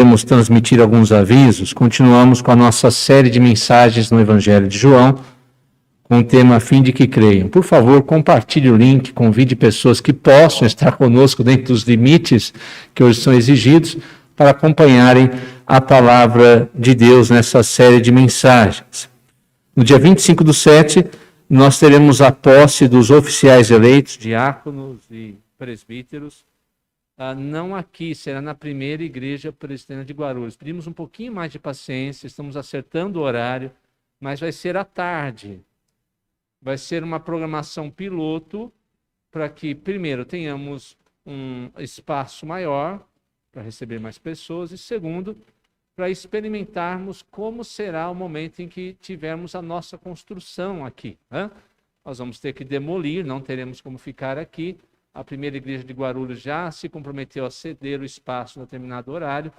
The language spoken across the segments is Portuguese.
Podemos transmitir alguns avisos. Continuamos com a nossa série de mensagens no Evangelho de João, com o tema A fim de que creiam. Por favor, compartilhe o link, convide pessoas que possam estar conosco dentro dos limites que hoje são exigidos para acompanharem a palavra de Deus nessa série de mensagens. No dia 25/7, nós teremos a posse dos oficiais eleitos, diáconos e presbíteros. Não aqui, será na primeira igreja presbiteriana de Guarulhos. Pedimos um pouquinho mais de paciência, estamos acertando o horário, mas vai ser à tarde. Vai ser uma programação piloto para que, primeiro, tenhamos um espaço maior para receber mais pessoas e, segundo, para experimentarmos como será o momento em que tivermos a nossa construção aqui. Nós vamos ter que demolir, não teremos como ficar aqui. A primeira igreja de Guarulhos já se comprometeu a ceder o espaço em determinado horário.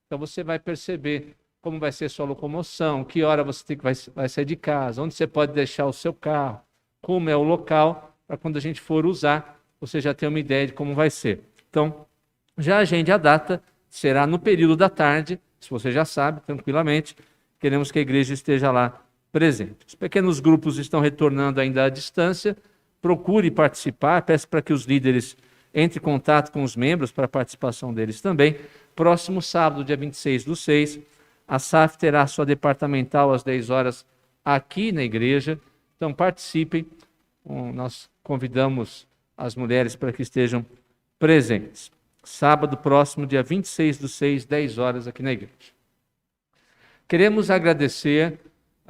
Então você vai perceber como vai ser sua locomoção, que hora você vai sair de casa, onde você pode deixar o seu carro, como é o local, para quando a gente for usar, você já ter uma ideia de como vai ser. Então, já agende a data, será no período da tarde, se você já sabe, tranquilamente, queremos que a igreja esteja lá presente. Os pequenos grupos estão retornando ainda à distância. Procure participar, peço para que os líderes entrem em contato com os membros para a participação deles também. Próximo sábado, dia 26/6, a SAF terá sua departamental às 10 horas aqui na igreja. Então participem, nós convidamos as mulheres para que estejam presentes. Sábado próximo, dia 26/6, 10 horas aqui na igreja. Queremos agradecer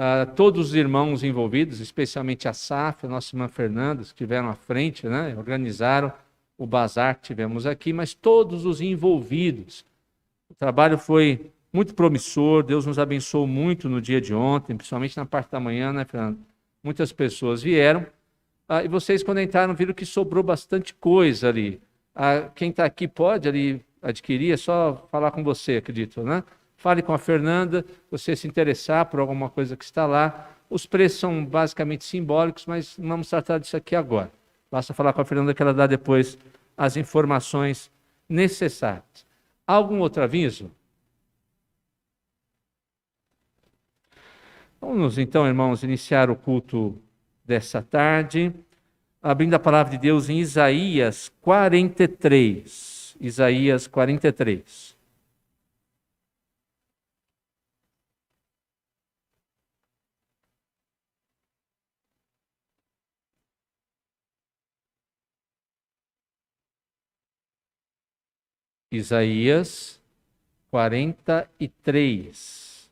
a todos os irmãos envolvidos, especialmente a SAF, a nossa irmã Fernanda, que estiveram à frente, organizaram o bazar que tivemos aqui, mas todos os envolvidos. O trabalho foi muito promissor, Deus nos abençoou muito no dia de ontem, principalmente na parte da manhã, Fernanda? Muitas pessoas vieram, e vocês, quando entraram, viram que sobrou bastante coisa ali. Quem está aqui pode ali adquirir, é só falar com você, acredito, Fale com a Fernanda, você se interessar por alguma coisa que está lá. Os preços são basicamente simbólicos, mas não vamos tratar disso aqui agora. Basta falar com a Fernanda que ela dá depois as informações necessárias. Algum outro aviso? Vamos então, irmãos, iniciar o culto dessa tarde, abrindo a palavra de Deus em Isaías 43. Isaías 43. Isaías 43.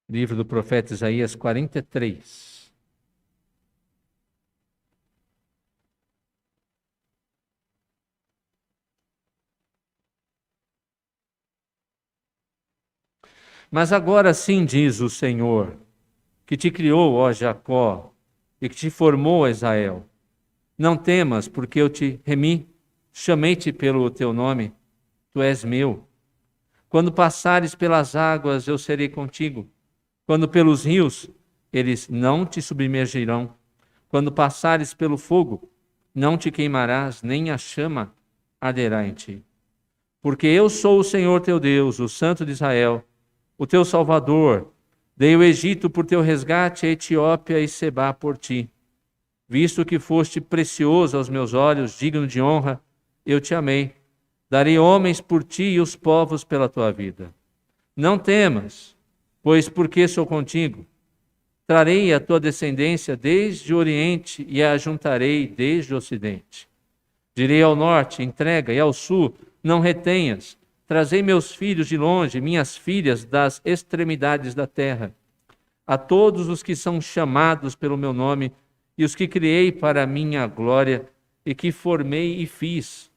Livro do profeta Isaías 43. Mas agora sim diz o Senhor, que te criou, ó Jacó, e que te formou, Israel. Não temas, porque eu te remi, chamei-te pelo teu nome, tu és meu. Quando passares pelas águas, eu serei contigo. Quando pelos rios, eles não te submergirão. Quando passares pelo fogo, não te queimarás, nem a chama arderá em ti. Porque eu sou o Senhor teu Deus, o Santo de Israel, o teu Salvador. Dei o Egito por teu resgate, a Etiópia e Sebá por ti. Visto que foste precioso aos meus olhos, digno de honra, eu te amei. Darei homens por ti e os povos pela tua vida. Não temas, pois porque sou contigo. Trarei a tua descendência desde o Oriente e a ajuntarei desde o Ocidente. Direi ao norte, entrega, e ao sul, não retenhas. Trazei meus filhos de longe, minhas filhas das extremidades da terra. A todos os que são chamados pelo meu nome, e os que criei para a minha glória, e que formei e fiz.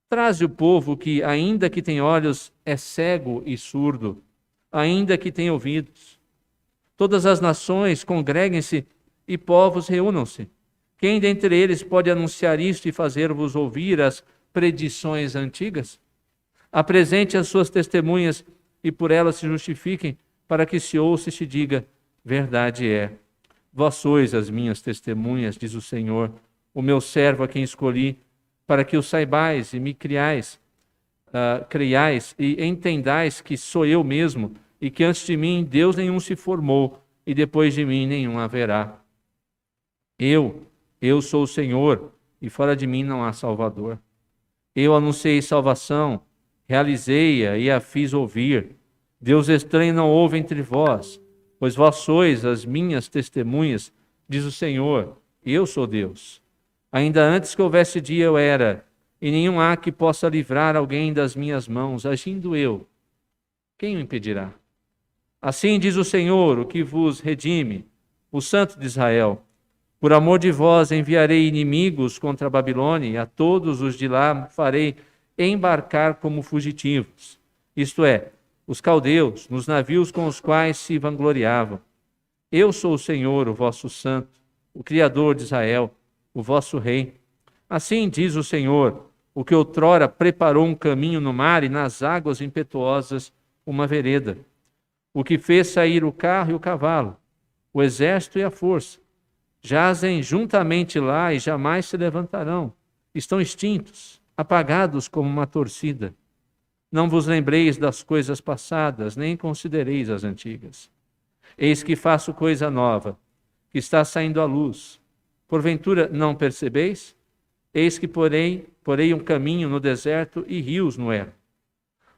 Traze o povo que, ainda que tem olhos, é cego e surdo, ainda que tem ouvidos. Todas as nações congreguem-se e povos reúnam-se. Quem dentre eles pode anunciar isto e fazer-vos ouvir as predições antigas? Apresente as suas testemunhas e por elas se justifiquem, para que se ouça e se diga: verdade é. Vós sois as minhas testemunhas, diz o Senhor, o meu servo a quem escolhi, para que o saibais e me creiais e entendais que sou eu mesmo, e que antes de mim Deus nenhum se formou, e depois de mim nenhum haverá. Eu sou o Senhor, e fora de mim não há Salvador. Eu anunciei salvação, realizei-a e a fiz ouvir. Deus estranho não houve entre vós, pois vós sois as minhas testemunhas, diz o Senhor, eu sou Deus. Ainda antes que houvesse dia eu era, e nenhum há que possa livrar alguém das minhas mãos, agindo eu. Quem o impedirá? Assim diz o Senhor, o que vos redime, o Santo de Israel. Por amor de vós enviarei inimigos contra a Babilônia, e a todos os de lá farei embarcar como fugitivos. Isto é, os caldeus, nos navios com os quais se vangloriavam. Eu sou o Senhor, o vosso Santo, o Criador de Israel, o vosso Rei. Assim diz o Senhor, o que outrora preparou um caminho no mar e nas águas impetuosas uma vereda. O que fez sair o carro e o cavalo, o exército e a força. Jazem juntamente lá e jamais se levantarão. Estão extintos, apagados como uma torcida. Não vos lembreis das coisas passadas, nem considereis as antigas. Eis que faço coisa nova, que está saindo à luz. Porventura não percebeis? Eis que porei um caminho no deserto e rios no ermo.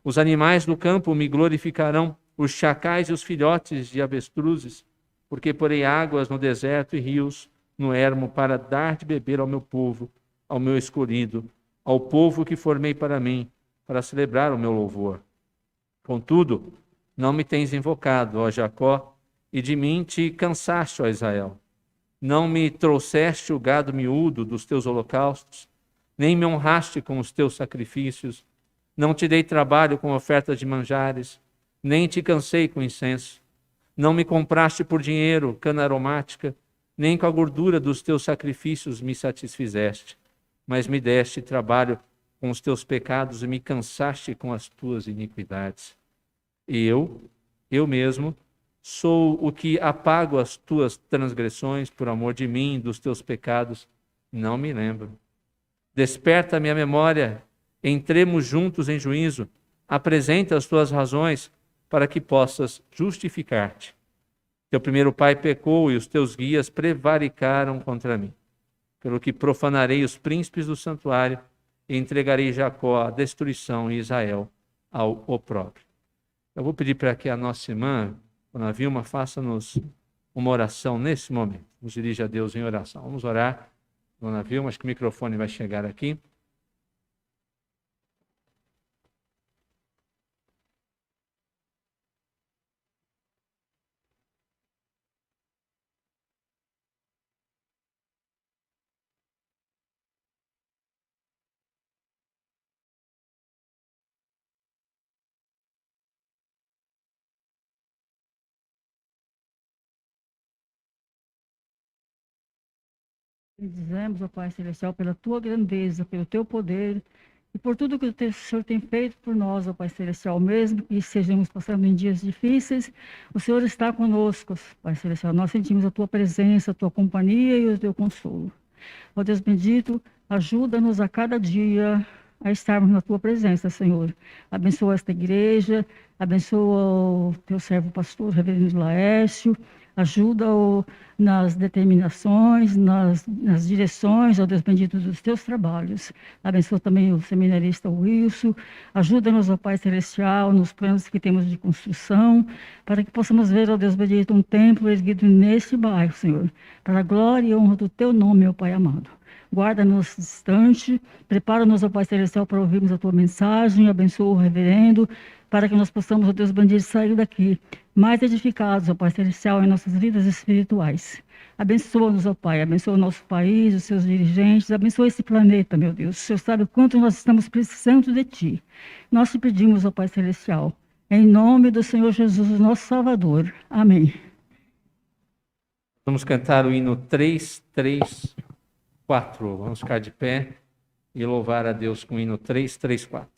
Os animais do campo me glorificarão, os chacais e os filhotes de avestruzes, porque porei águas no deserto e rios no ermo para dar de beber ao meu povo, ao meu escolhido, ao povo que formei para mim, para celebrar o meu louvor. Contudo, não me tens invocado, ó Jacó, e de mim te cansaste, ó Israel. Não me trouxeste o gado miúdo dos teus holocaustos, nem me honraste com os teus sacrifícios. Não te dei trabalho com ofertas de manjares, nem te cansei com incenso. Não me compraste por dinheiro cana aromática, nem com a gordura dos teus sacrifícios me satisfizeste, mas me deste trabalho com os teus pecados e me cansaste com as tuas iniquidades. E eu mesmo, sou o que apago as tuas transgressões por amor de mim e dos teus pecados, não me lembro. Desperta-me a memória, entremos juntos em juízo, apresenta as tuas razões para que possas justificar-te. Teu primeiro pai pecou e os teus guias prevaricaram contra mim, pelo que profanarei os príncipes do santuário e entregarei Jacó à destruição e Israel ao opróbrio. Eu vou pedir para que a nossa irmã, Dona Vilma, faça-nos uma oração nesse momento. Nos dirige a Deus em oração. Vamos orar, Dona Vilma, acho que o microfone vai chegar aqui. Dizemos, ó Pai Celestial, pela tua grandeza, pelo teu poder e por tudo que o Senhor tem feito por nós, ó Pai Celestial, mesmo que estejamos passando em dias difíceis, o Senhor está conosco, Pai Celestial. Nós sentimos a tua presença, a tua companhia e o teu consolo. Ó Deus bendito, ajuda-nos a cada dia a estarmos na tua presença, Senhor. Abençoa esta igreja, abençoa o teu servo pastor, reverendo Laércio, ajuda-o nas determinações, nas direções, ó Deus bendito, dos teus trabalhos. Abençoa também o seminarista Wilson, ajuda-nos, ó Pai Celestial, nos planos que temos de construção, para que possamos ver, ó Deus bendito, um templo erguido neste bairro, Senhor, para a glória e honra do teu nome, meu Pai amado. Guarda-nos distante, prepara-nos, ó Pai Celestial, para ouvirmos a tua mensagem, abençoa o reverendo, para que nós possamos, ó Deus bendito, sair daqui mais edificados, ó Pai Celestial, em nossas vidas espirituais. Abençoa-nos, ó Pai, abençoa o nosso país, os seus dirigentes, abençoa esse planeta, meu Deus. O Senhor sabe o quanto nós estamos precisando de Ti. Nós te pedimos, ó Pai Celestial, em nome do Senhor Jesus, nosso Salvador. Amém. Vamos cantar o hino 334. Vamos ficar de pé e louvar a Deus com o hino 334.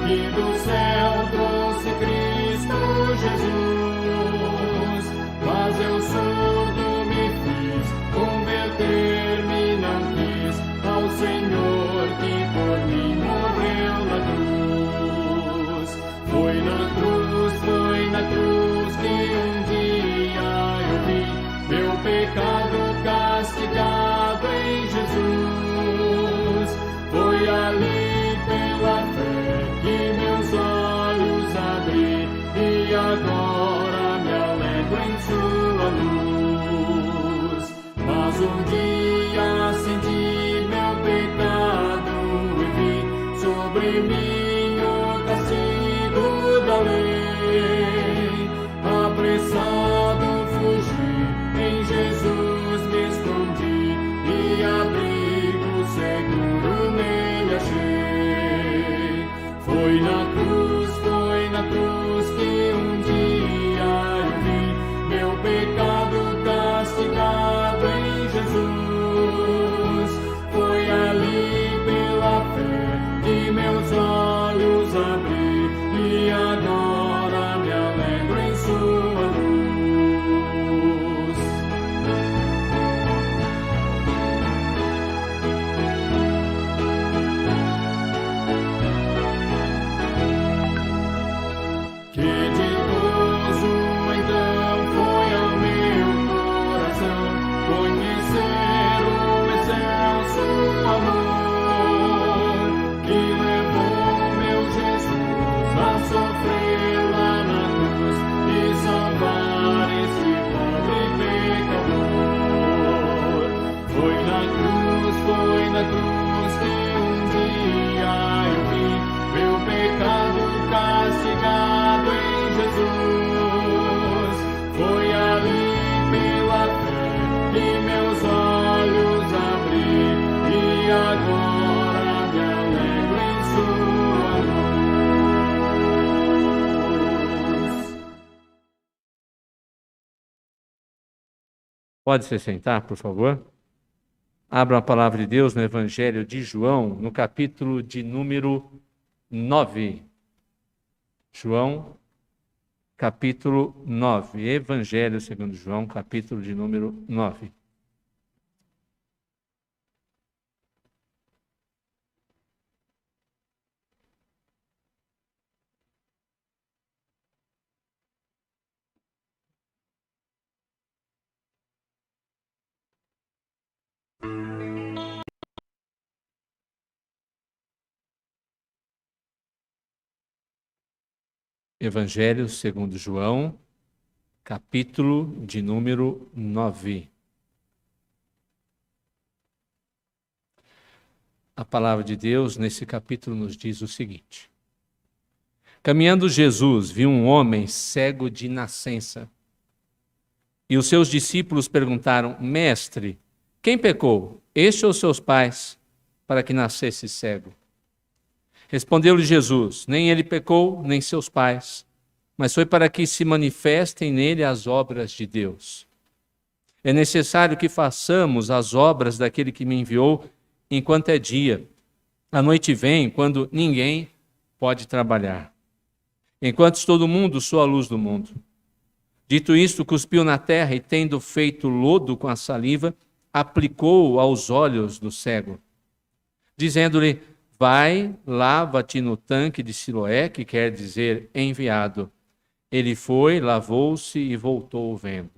que do céu trouxe Cristo Jesus. Mas eu surdo me fiz, converter-me não quis ao Senhor que por mim morreu na cruz. Foi na cruz que um dia eu vi meu pecado castigado em Jesus. Foi ali pela fé que meus olhos abri e agora me alegro em sua luz. Mas um dia senti meu pecado e vi sobre mim o castigo da lei. Apressado fugi, em Jesus me escondi e abrigo seguro nele achei. Foi na cruz que um dia eu vi meu pecado castigado em Jesus. Foi ali pela fé que meus olhos abri e agora me alegro em sua luz. Que ditoso então foi ao meu coração conhecer o excelso amor que levou meu Jesus a sofrer lá na cruz e salvar esse pobre pecador. Foi na cruz que um dia eu vi meu pecado castigado em Jesus. Foi ali pela fé que meus olhos abri e agora me alegro em sua luz. Pode se sentar, por favor. Abra a palavra de Deus no Evangelho de João, no capítulo de número 9. João, capítulo 9. Evangelho segundo João, capítulo de número 9. Evangelho segundo João, capítulo de número 9. A palavra de Deus nesse capítulo nos diz o seguinte: Caminhando Jesus viu um homem cego de nascença. E os seus discípulos perguntaram: Mestre, quem pecou, este ou seus pais, para que nascesse cego? Respondeu-lhe Jesus: Nem ele pecou, nem seus pais, mas foi para que se manifestem nele as obras de Deus. É necessário que façamos as obras daquele que me enviou enquanto é dia. A noite vem, quando ninguém pode trabalhar. Enquanto todo mundo sou a luz do mundo. Dito isto, cuspiu na terra e, tendo feito lodo com a saliva, aplicou-o aos olhos do cego, dizendo-lhe: Vai, lava-te no tanque de Siloé, que quer dizer enviado. Ele foi, lavou-se e voltou vendo.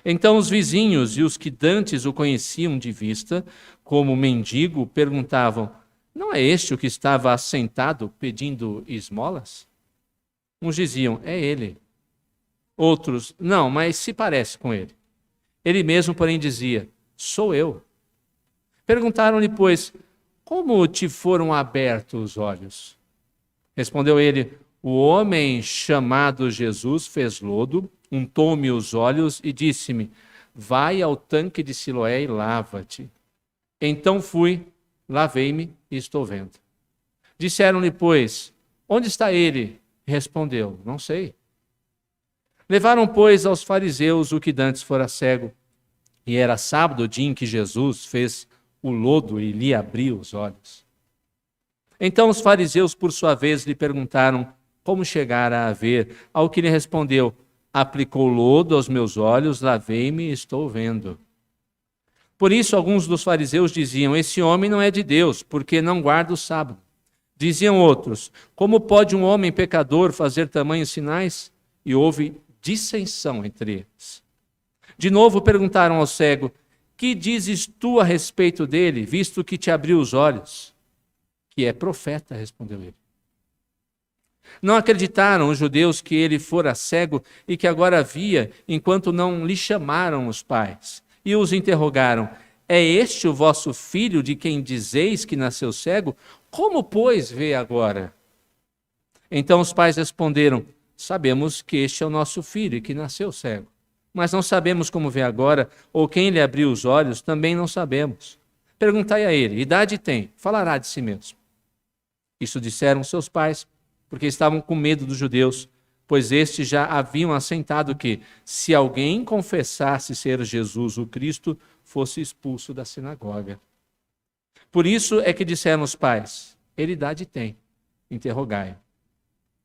Então os vizinhos e os que dantes o conheciam de vista, como mendigo, perguntavam: Não é este o que estava assentado pedindo esmolas? Uns diziam: É ele. Outros: Não, mas se parece com ele. Ele mesmo, porém, dizia: Sou eu. Perguntaram-lhe, pois: Como te foram abertos os olhos? Respondeu ele: O homem chamado Jesus fez lodo, untou-me os olhos e disse-me: Vai ao tanque de Siloé e lava-te. Então fui, lavei-me e estou vendo. Disseram-lhe, pois: Onde está ele? Respondeu: Não sei. Levaram, pois, aos fariseus o que dantes fora cego. E era sábado, o dia em que Jesus fez o lodo e lhe abriu os olhos. Então os fariseus, por sua vez, lhe perguntaram como chegara a ver. Ao que ele respondeu: aplicou lodo aos meus olhos, lavei-me e estou vendo. Por isso, alguns dos fariseus diziam: esse homem não é de Deus, porque não guarda o sábado. Diziam outros: como pode um homem pecador fazer tamanhos sinais? E houve dissensão entre eles. De novo perguntaram ao cego: que dizes tu a respeito dele, visto que te abriu os olhos? Que é profeta, respondeu ele. Não acreditaram os judeus que ele fora cego e que agora via, enquanto não lhe chamaram os pais. E os interrogaram: é este o vosso filho de quem dizeis que nasceu cego? Como, pois, vê agora? Então os pais responderam: sabemos que este é o nosso filho e que nasceu cego. Mas não sabemos como vê agora, ou quem lhe abriu os olhos, também não sabemos. Perguntai a ele: idade tem? Falará de si mesmo. Isso disseram seus pais, porque estavam com medo dos judeus, pois estes já haviam assentado que, se alguém confessasse ser Jesus o Cristo, fosse expulso da sinagoga. Por isso é que disseram os pais: ele idade tem? Interrogai.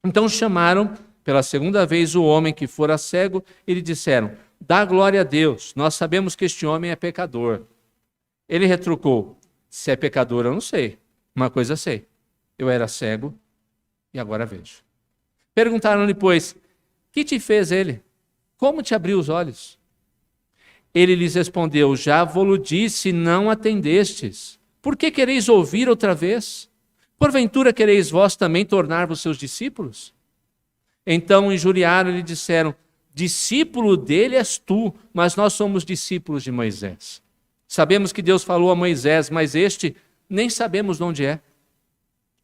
Então chamaram pela segunda vez o homem que fora cego e lhe disseram: dá glória a Deus, nós sabemos que este homem é pecador. Ele retrucou: se é pecador eu não sei, uma coisa sei, eu era cego e agora vejo. Perguntaram-lhe, pois: que te fez ele? Como te abriu os olhos? Ele lhes respondeu: já vou-lo disse, não atendestes. Por que quereis ouvir outra vez? Porventura quereis vós também tornar-vos seus discípulos? Então injuriaram e lhe disseram: discípulo dele és tu, mas nós somos discípulos de Moisés. Sabemos que Deus falou a Moisés, mas este nem sabemos de onde é.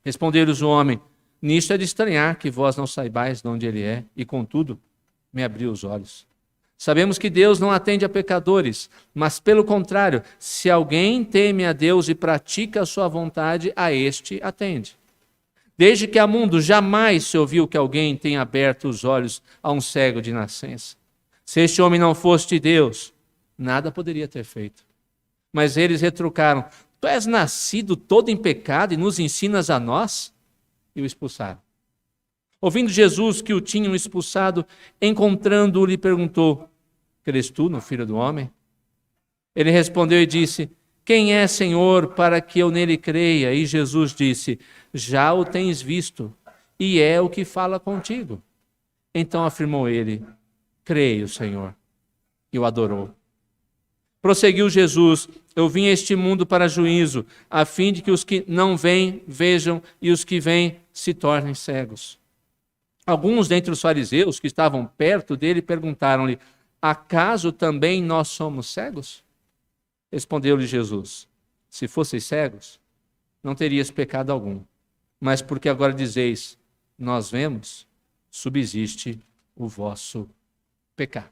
Respondeu-lhes o homem: nisto é de estranhar que vós não saibais de onde ele é, e contudo me abriu os olhos. Sabemos que Deus não atende a pecadores, mas pelo contrário, se alguém teme a Deus e pratica a sua vontade, a este atende. Desde que há mundo, jamais se ouviu que alguém tenha aberto os olhos a um cego de nascença. Se este homem não fosse de Deus, nada poderia ter feito. Mas eles retrucaram: tu és nascido todo em pecado e nos ensinas a nós? E o expulsaram. Ouvindo Jesus que o tinham expulsado, encontrando-o, lhe perguntou: crês tu no Filho do Homem? Ele respondeu e disse: quem é, Senhor, para que eu nele creia? E Jesus disse: já o tens visto, e é o que fala contigo. Então afirmou ele: creio, Senhor. E o adorou. Prosseguiu Jesus: eu vim a este mundo para juízo, a fim de que os que não vêm vejam e os que vêm se tornem cegos. Alguns dentre os fariseus que estavam perto dele perguntaram-lhe: acaso também nós somos cegos? Respondeu-lhe Jesus: se fosseis cegos, não terias pecado algum. Mas porque agora dizeis, nós vemos, subsiste o vosso pecado.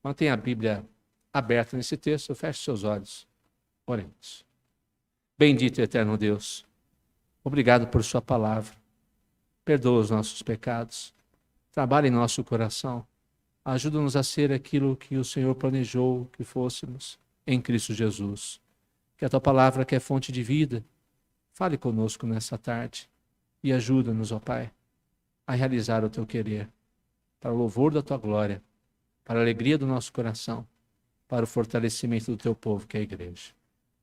Mantenha a Bíblia aberta nesse texto, feche seus olhos, oremos. Bendito e eterno Deus, obrigado por sua palavra. Perdoa os nossos pecados, trabalhe em nosso coração, ajuda-nos a ser aquilo que o Senhor planejou que fôssemos em Cristo Jesus. Que a tua palavra, que é fonte de vida, fale conosco nessa tarde e ajuda-nos, ó Pai, a realizar o teu querer, para o louvor da tua glória, para a alegria do nosso coração, para o fortalecimento do teu povo, que é a igreja.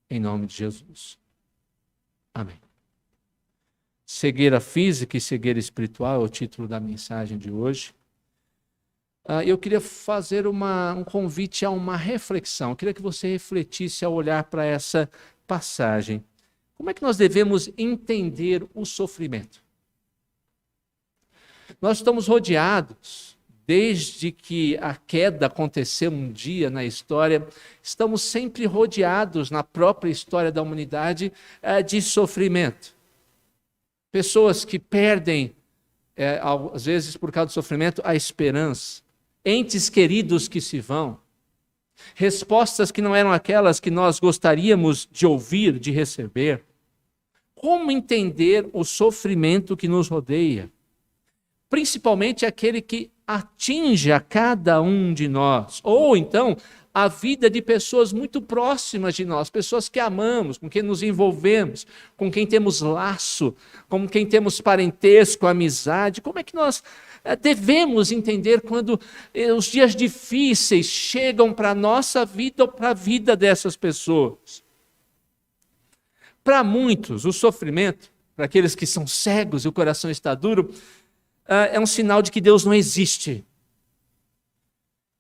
Em nome de Jesus. Amém. Cegueira física e cegueira espiritual é o título da mensagem de hoje. Eu queria fazer um convite a uma reflexão. Eu queria que você refletisse ao olhar para essa passagem. Como é que nós devemos entender o sofrimento? Nós estamos rodeados, desde que a queda aconteceu um dia na história, estamos sempre rodeados na própria história da humanidade de sofrimento. Pessoas que perdem, às vezes por causa do sofrimento, a esperança. Entes queridos que se vão. Respostas que não eram aquelas que nós gostaríamos de ouvir, de receber. Como entender o sofrimento que nos rodeia? Principalmente aquele que atinge a cada um de nós. Ou então, a vida de pessoas muito próximas de nós, pessoas que amamos, com quem nos envolvemos, com quem temos laço, com quem temos parentesco, amizade. Como é que nós devemos entender quando os dias difíceis chegam para a nossa vida ou para a vida dessas pessoas? Para muitos, o sofrimento, para aqueles que são cegos e o coração está duro, é um sinal de que Deus não existe.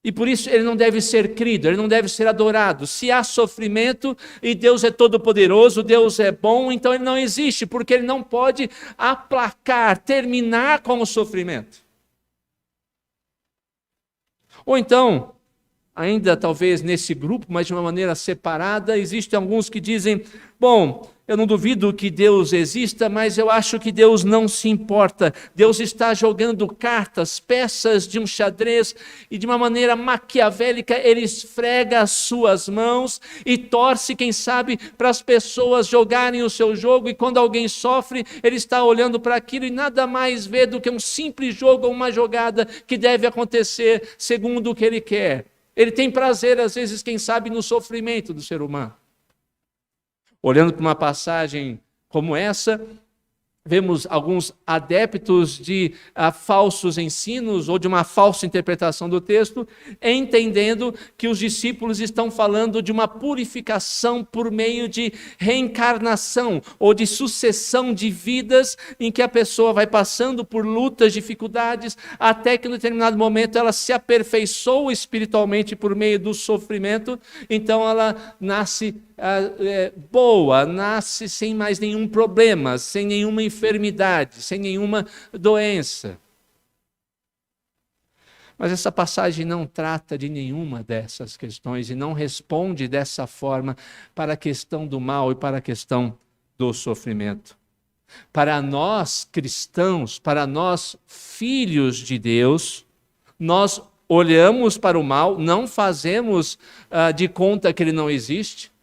E por isso ele não deve ser crido, ele não deve ser adorado. Se há sofrimento e Deus é todo-poderoso, Deus é bom, então ele não existe, porque ele não pode aplacar, terminar com o sofrimento. Ou então, ainda talvez nesse grupo, mas de uma maneira separada, existem alguns que dizem, bom, eu não duvido que Deus exista, mas eu acho que Deus não se importa. Deus está jogando cartas, peças de um xadrez, e de uma maneira maquiavélica ele esfrega as suas mãos e torce, quem sabe, para as pessoas jogarem o seu jogo, e quando alguém sofre, ele está olhando para aquilo e nada mais vê do que um simples jogo ou uma jogada que deve acontecer segundo o que ele quer. Ele tem prazer, às vezes, quem sabe, no sofrimento do ser humano. Olhando para uma passagem como essa, vemos alguns adeptos de falsos ensinos ou de uma falsa interpretação do texto, entendendo que os discípulos estão falando de uma purificação por meio de reencarnação ou de sucessão de vidas em que a pessoa vai passando por lutas, dificuldades, até que em determinado momento ela se aperfeiçoa espiritualmente por meio do sofrimento, então ela nasce boa, nasce sem mais nenhum problema, sem nenhuma enfermidade, sem nenhuma doença. Mas essa passagem não trata de nenhuma dessas questões e não responde dessa forma para a questão do mal e para a questão do sofrimento. Para nós cristãos, para nós filhos de Deus, nós olhamos para o mal, não fazemos de conta que ele não existe,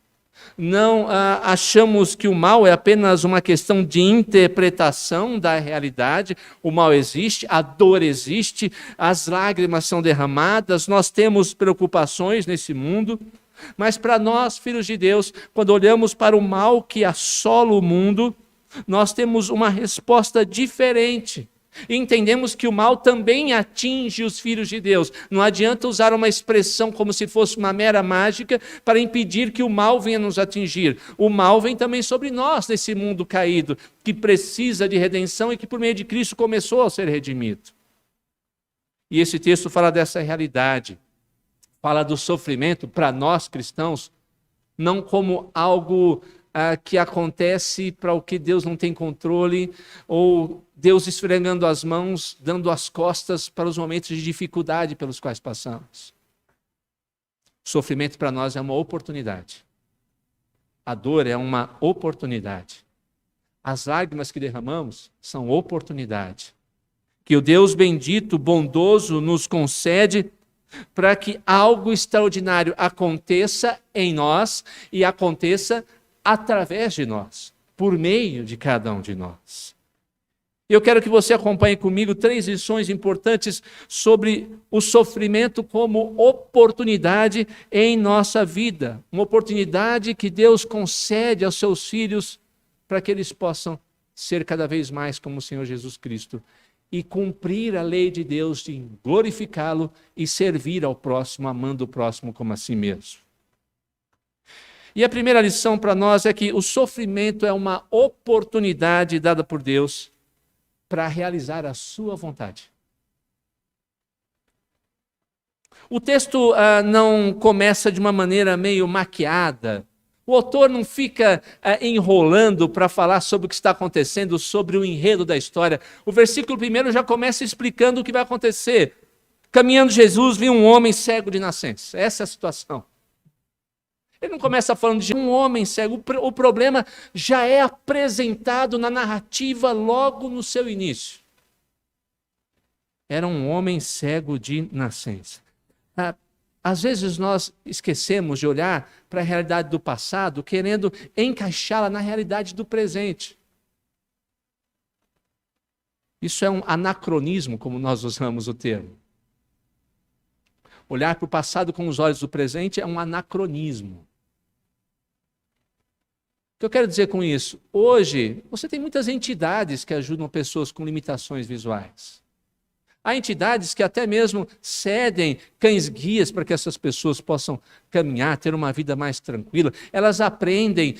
não achamos que o mal é apenas uma questão de interpretação da realidade. O mal existe, a dor existe, as lágrimas são derramadas, nós temos preocupações nesse mundo, mas para nós, filhos de Deus, quando olhamos para o mal que assola o mundo, nós temos uma resposta diferente. E entendemos que o mal também atinge os filhos de Deus. Não adianta usar uma expressão como se fosse uma mera mágica para impedir que o mal venha nos atingir. O mal vem também sobre nós nesse mundo caído, que precisa de redenção e que por meio de Cristo começou a ser redimido. E esse texto fala dessa realidade, fala do sofrimento para nós cristãos, não como algo que acontece para o que Deus não tem controle, ou Deus esfregando as mãos, dando as costas para os momentos de dificuldade pelos quais passamos. O sofrimento para nós é uma oportunidade. A dor é uma oportunidade. As lágrimas que derramamos são oportunidade. Que o Deus bendito, bondoso, nos concede para que algo extraordinário aconteça em nós e aconteça através de nós, por meio de cada um de nós. Eu quero que você acompanhe comigo 3 lições importantes sobre o sofrimento como oportunidade em nossa vida. Uma oportunidade que Deus concede aos seus filhos para que eles possam ser cada vez mais como o Senhor Jesus Cristo e cumprir a lei de Deus de glorificá-lo e servir ao próximo, amando o próximo como a si mesmo. E a primeira lição para nós é que o sofrimento é uma oportunidade dada por Deus para realizar a sua vontade. O texto não começa de uma maneira meio maquiada. O autor não fica enrolando para falar sobre o que está acontecendo, sobre o enredo da história. O versículo 1 já começa explicando o que vai acontecer. Caminhando Jesus, viu um homem cego de nascença. Essa é a situação. Ele não começa falando de um homem cego. O problema já é apresentado na narrativa logo no seu início. Era um homem cego de nascença. Às vezes nós esquecemos de olhar para a realidade do passado, querendo encaixá-la na realidade do presente. Isso é um anacronismo, como nós usamos o termo. Olhar para o passado com os olhos do presente é um anacronismo. O que eu quero dizer com isso? Hoje, você tem muitas entidades que ajudam pessoas com limitações visuais. Há entidades que até mesmo cedem cães-guias para que essas pessoas possam caminhar, ter uma vida mais tranquila. Elas aprendem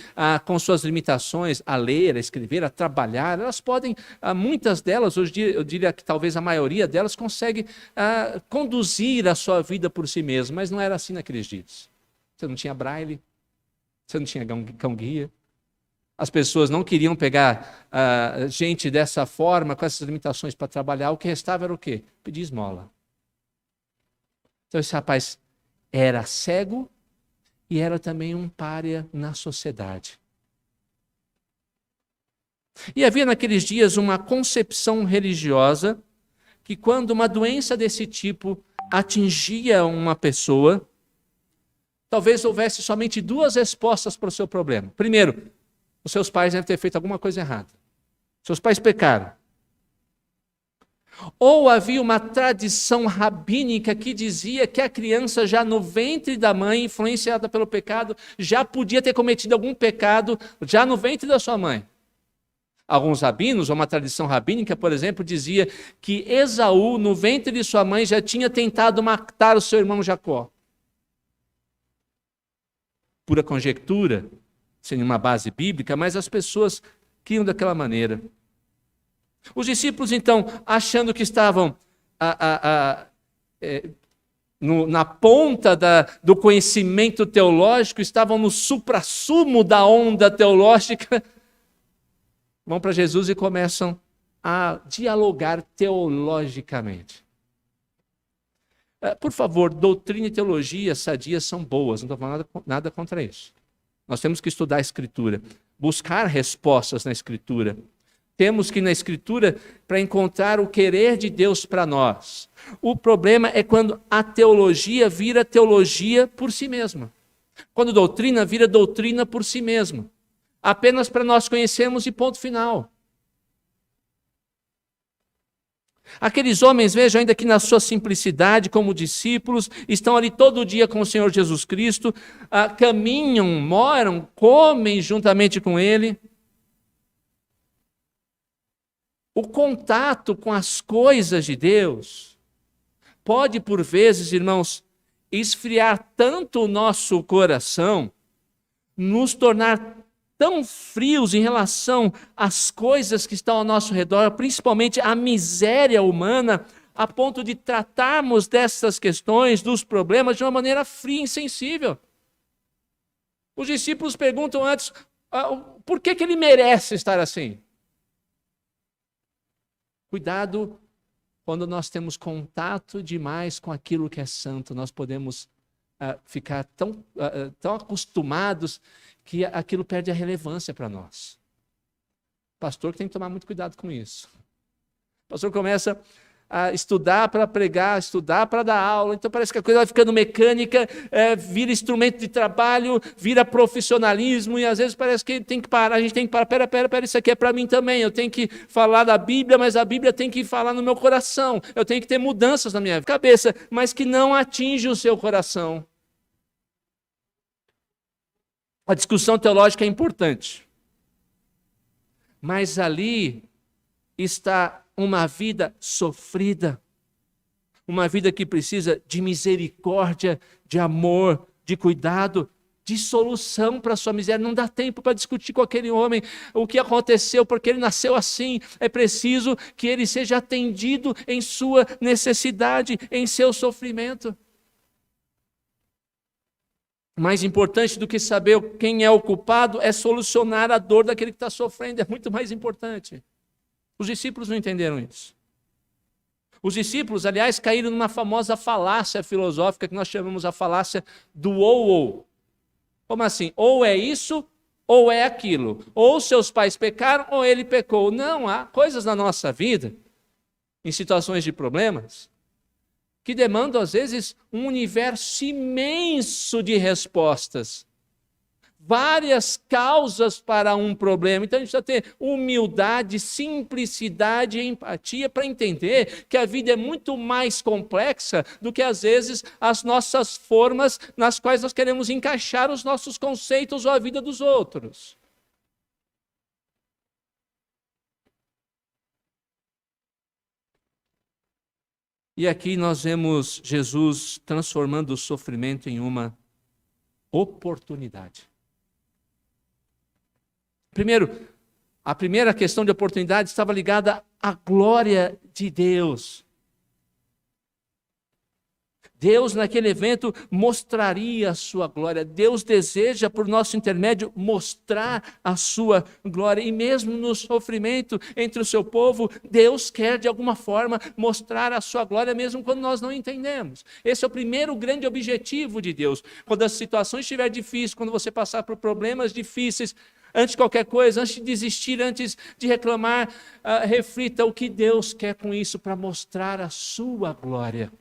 com suas limitações a ler, a escrever, a trabalhar. Elas podem, muitas delas, hoje eu diria que talvez a maioria delas, consegue conduzir a sua vida por si mesma, mas não era assim naqueles dias. Você não tinha braille, você não tinha cão-guia. As pessoas não queriam pegar gente dessa forma, com essas limitações para trabalhar. O que restava era o quê? Pedir esmola. Então esse rapaz era cego e era também um pária na sociedade. E havia naqueles dias uma concepção religiosa que quando uma doença desse tipo atingia uma pessoa, talvez houvesse somente duas respostas para o seu problema. Primeiro, os seus pais devem ter feito alguma coisa errada. Seus pais pecaram. Ou havia uma tradição rabínica que dizia que a criança já no ventre da mãe, influenciada pelo pecado, já podia ter cometido algum pecado já no ventre da sua mãe. Alguns rabinos, ou uma tradição rabínica, por exemplo, dizia que Esaú, no ventre de sua mãe, já tinha tentado matar o seu irmão Jacó. Pura conjectura, sem nenhuma base bíblica, mas as pessoas criam daquela maneira. Os discípulos, então, achando que estavam na ponta do conhecimento teológico, estavam no suprassumo da onda teológica, vão para Jesus e começam a dialogar teologicamente. Por favor, doutrina e teologia sadias são boas, não estou falando nada contra isso. Nós temos que estudar a Escritura, buscar respostas na Escritura. Temos que ir na Escritura para encontrar o querer de Deus para nós. O problema é quando a teologia vira teologia por si mesma. Quando doutrina vira doutrina por si mesma. Apenas para nós conhecermos e ponto final. Aqueles homens, vejam, ainda que na sua simplicidade, como discípulos, estão ali todo dia com o Senhor Jesus Cristo, caminham, moram, comem juntamente com Ele. O contato com as coisas de Deus pode, por vezes, irmãos, esfriar tanto o nosso coração, nos tornar tão frios em relação às coisas que estão ao nosso redor, principalmente a miséria humana, a ponto de tratarmos dessas questões, dos problemas, de uma maneira fria e insensível. Os discípulos perguntam antes, por que ele merece estar assim? Cuidado, quando nós temos contato demais com aquilo que é santo, nós podemos ficar tão acostumados que aquilo perde a relevância para nós. O pastor que tem que tomar muito cuidado com isso. O pastor começa a estudar para pregar, estudar para dar aula, então parece que a coisa vai ficando mecânica, vira instrumento de trabalho, vira profissionalismo, e às vezes parece que tem que parar, a gente tem que parar, pera, isso aqui é para mim também, eu tenho que falar da Bíblia, mas a Bíblia tem que falar no meu coração, eu tenho que ter mudanças na minha cabeça, mas que não atinge o seu coração. A discussão teológica é importante, mas ali está uma vida sofrida, uma vida que precisa de misericórdia, de amor, de cuidado, de solução para a sua miséria. Não dá tempo para discutir com aquele homem o que aconteceu, porque ele nasceu assim. É preciso que ele seja atendido em sua necessidade, em seu sofrimento. Mais importante do que saber quem é o culpado é solucionar a dor daquele que está sofrendo. É muito mais importante. Os discípulos não entenderam isso. Os discípulos, aliás, caíram numa famosa falácia filosófica que nós chamamos a falácia do ou. Como assim? Ou é isso, ou é aquilo. Ou seus pais pecaram, ou ele pecou. Não, há coisas na nossa vida, em situações de problemas, que demandam, às vezes, um universo imenso de respostas. várias causas para um problema. Então a gente precisa ter humildade, simplicidade e empatia para entender que a vida é muito mais complexa do que às vezes as nossas formas nas quais nós queremos encaixar os nossos conceitos ou a vida dos outros. E aqui nós vemos Jesus transformando o sofrimento em uma oportunidade. Primeiro, a primeira questão de oportunidade estava ligada à glória de Deus. Deus, naquele evento, mostraria a sua glória. Deus deseja, por nosso intermédio, mostrar a sua glória. E mesmo no sofrimento entre o seu povo, Deus quer, de alguma forma, mostrar a sua glória, mesmo quando nós não entendemos. Esse é o primeiro grande objetivo de Deus. Quando as situações estiverem difíceis, quando você passar por problemas difíceis, antes de qualquer coisa, antes de desistir, antes de reclamar, reflita o que Deus quer com isso para mostrar a sua glória.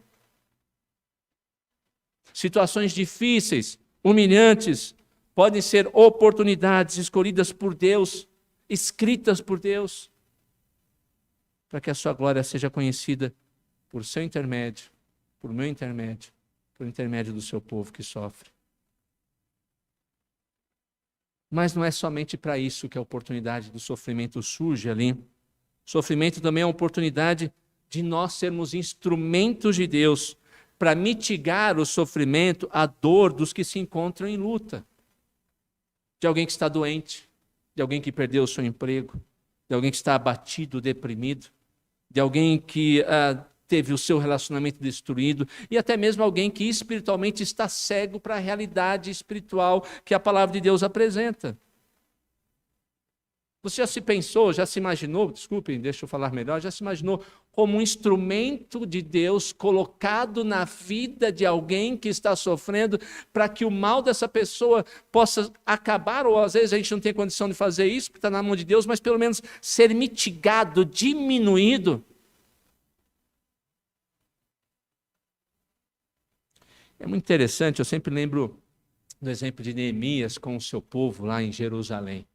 Situações difíceis, humilhantes, podem ser oportunidades escolhidas por Deus, escritas por Deus, para que a sua glória seja conhecida por seu intermédio, por meu intermédio, por intermédio do seu povo que sofre. Mas não é somente para isso que a oportunidade do sofrimento surge ali. O sofrimento também é uma oportunidade de nós sermos instrumentos de Deus para mitigar o sofrimento, a dor dos que se encontram em luta. De alguém que está doente, de alguém que perdeu o seu emprego, de alguém que está abatido, deprimido, de alguém que teve o seu relacionamento destruído, e até mesmo alguém que espiritualmente está cego para a realidade espiritual que a palavra de Deus apresenta. Você já se pensou, já se imaginou, desculpem, deixa eu falar melhor, já se imaginou como um instrumento de Deus colocado na vida de alguém que está sofrendo para que o mal dessa pessoa possa acabar, ou às vezes a gente não tem condição de fazer isso, porque está na mão de Deus, mas pelo menos ser mitigado, diminuído? É muito interessante, eu sempre lembro do exemplo de Neemias com o seu povo lá em Jerusalém.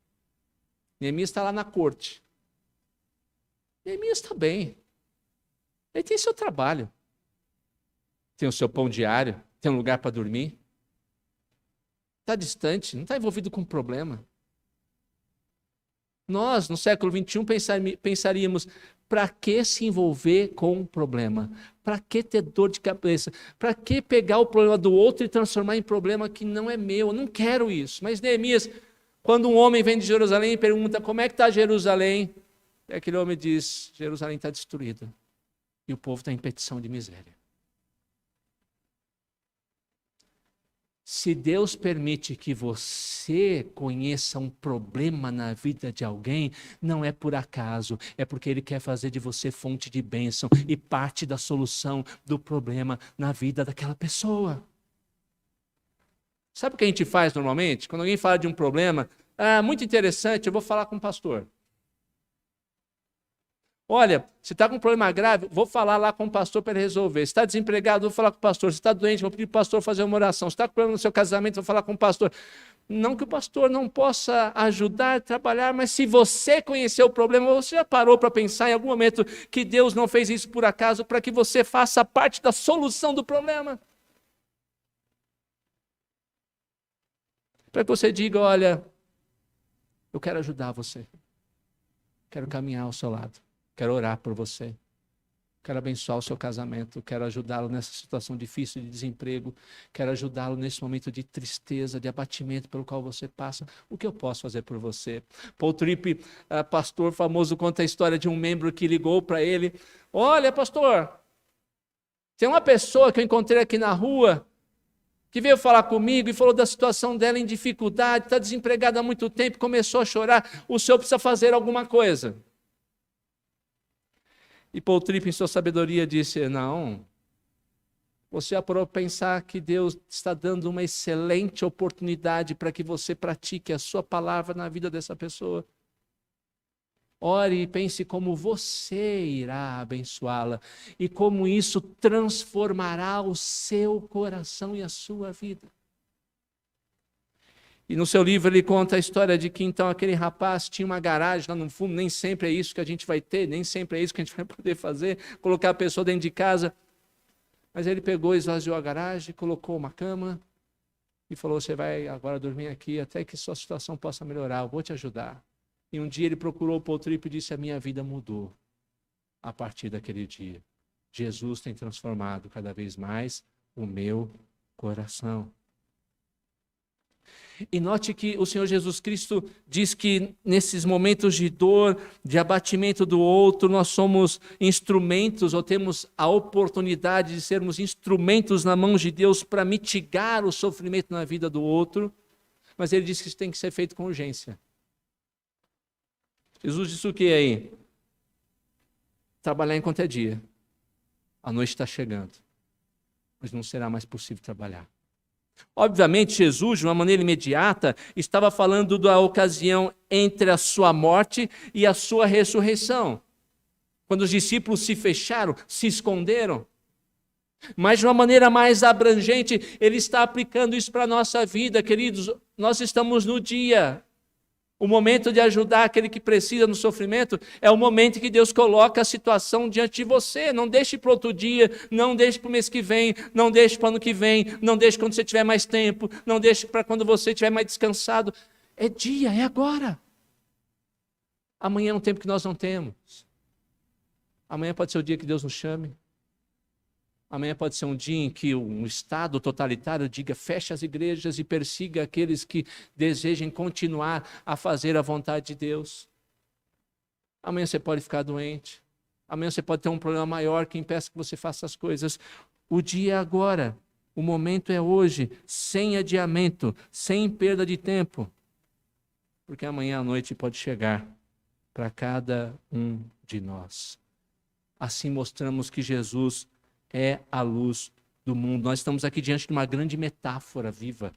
Neemias está lá na corte. Neemias está bem. Ele tem seu trabalho. Tem o seu pão diário. Tem um lugar para dormir. Está distante, não está envolvido com problema. Nós, no século XXI, pensaríamos, para que se envolver com um problema? Para que ter dor de cabeça? Para que pegar o problema do outro e transformar em problema que não é meu? Eu não quero isso. Mas Neemias, quando um homem vem de Jerusalém e pergunta como é que está Jerusalém, e aquele homem diz, Jerusalém está destruída. E o povo está em petição de miséria. Se Deus permite que você conheça um problema na vida de alguém, não é por acaso, é porque Ele quer fazer de você fonte de bênção e parte da solução do problema na vida daquela pessoa. Sabe o que a gente faz normalmente? Quando alguém fala de um problema, muito interessante, eu vou falar com o pastor. Olha, se está com um problema grave, vou falar lá com o pastor para ele resolver. Se está desempregado, vou falar com o pastor. Se está doente, vou pedir para o pastor fazer uma oração. Se está com problema no seu casamento, vou falar com o pastor. Não que o pastor não possa ajudar, trabalhar, mas se você conhecer o problema, você já parou para pensar em algum momento que Deus não fez isso por acaso para que você faça parte da solução do problema? Para que você diga, olha, eu quero ajudar você. Quero caminhar ao seu lado. Quero orar por você. Quero abençoar o seu casamento. Quero ajudá-lo nessa situação difícil de desemprego. Quero ajudá-lo nesse momento de tristeza, de abatimento pelo qual você passa. O que eu posso fazer por você? Paul Tripp, pastor famoso, conta a história de um membro que ligou para ele. Olha, pastor, tem uma pessoa que eu encontrei aqui na rua que veio falar comigo e falou da situação dela em dificuldade, está desempregada há muito tempo, começou a chorar. O senhor precisa fazer alguma coisa. E Paul Tripp, em sua sabedoria, disse, não, você já parou para pensar que Deus está dando uma excelente oportunidade para que você pratique a sua palavra na vida dessa pessoa. Ore e pense como você irá abençoá-la e como isso transformará o seu coração e a sua vida. E no seu livro ele conta a história de que então aquele rapaz tinha uma garagem lá no fundo. Nem sempre é isso que a gente vai ter, nem sempre é isso que a gente vai poder fazer, colocar a pessoa dentro de casa. Mas ele pegou, esvaziou a garagem, colocou uma cama e falou: você vai agora dormir aqui até que sua situação possa melhorar, eu vou te ajudar. E um dia ele procurou o Paul Tripp e disse: a minha vida mudou a partir daquele dia. Jesus tem transformado cada vez mais o meu coração. E note que o Senhor Jesus Cristo diz que nesses momentos de dor, de abatimento do outro, nós somos instrumentos, ou temos a oportunidade de sermos instrumentos na mão de Deus para mitigar o sofrimento na vida do outro, mas ele diz que isso tem que ser feito com urgência. Jesus disse o que aí? Trabalhar enquanto é dia. A noite está chegando, mas não será mais possível trabalhar. Obviamente, Jesus, de uma maneira imediata, estava falando da ocasião entre a sua morte e a sua ressurreição. Quando os discípulos se fecharam, se esconderam. Mas de uma maneira mais abrangente, ele está aplicando isso para a nossa vida, queridos. Nós estamos no dia. O momento de ajudar aquele que precisa no sofrimento é o momento que Deus coloca a situação diante de você. Não deixe para outro dia, não deixe para o mês que vem, não deixe para o ano que vem, não deixe quando você tiver mais tempo, não deixe para quando você estiver mais descansado. É dia, é agora. Amanhã é um tempo que nós não temos. Amanhã pode ser o dia que Deus nos chame. Amanhã pode ser um dia em que um Estado totalitário diga: feche as igrejas e persiga aqueles que desejem continuar a fazer a vontade de Deus. Amanhã você pode ficar doente. Amanhã você pode ter um problema maior que impeça que você faça as coisas. O dia é agora. O momento é hoje, sem adiamento, sem perda de tempo. Porque amanhã à noite pode chegar para cada um de nós. Assim mostramos que Jesus é a luz do mundo. Nós estamos aqui diante de uma grande metáfora viva.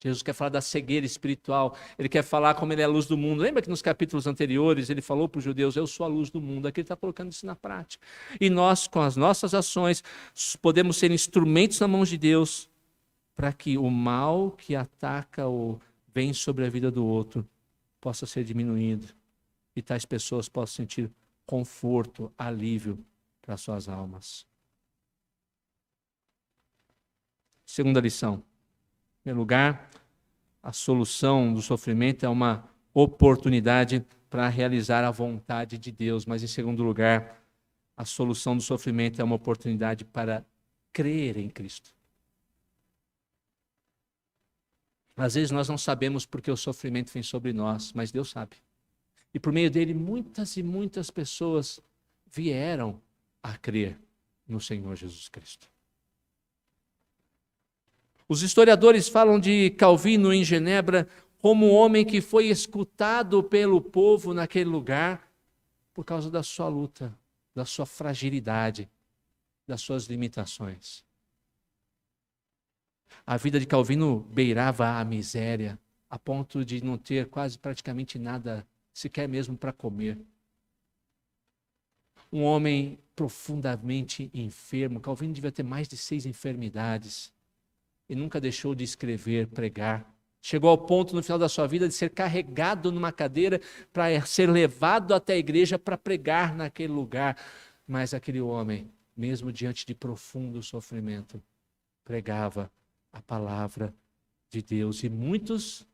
Jesus quer falar da cegueira espiritual, ele quer falar como ele é a luz do mundo. Lembra que nos capítulos anteriores ele falou para os judeus: eu sou a luz do mundo. Aqui ele está colocando isso na prática. E nós, com as nossas ações, podemos ser instrumentos na mão de Deus para que o mal que ataca ou vem sobre a vida do outro possa ser diminuído e tais pessoas possam sentir conforto, alívio para suas almas. Segunda lição. Em primeiro lugar, a solução do sofrimento é uma oportunidade para realizar a vontade de Deus. Mas em segundo lugar, a solução do sofrimento é uma oportunidade para crer em Cristo. Às vezes nós não sabemos porque o sofrimento vem sobre nós, mas Deus sabe. E por meio dele, muitas e muitas pessoas vieram a crer no Senhor Jesus Cristo. Os historiadores falam de Calvino em Genebra como um homem que foi escutado pelo povo naquele lugar por causa da sua luta, da sua fragilidade, das suas limitações. A vida de Calvino beirava a miséria, a ponto de não ter quase praticamente nada, sequer mesmo para comer. Um homem profundamente enfermo. Calvino devia ter mais de 6 enfermidades e nunca deixou de escrever, pregar. Chegou ao ponto no final da sua vida de ser carregado numa cadeira para ser levado até a igreja para pregar naquele lugar. Mas aquele homem, mesmo diante de profundo sofrimento, pregava a palavra de Deus e muitos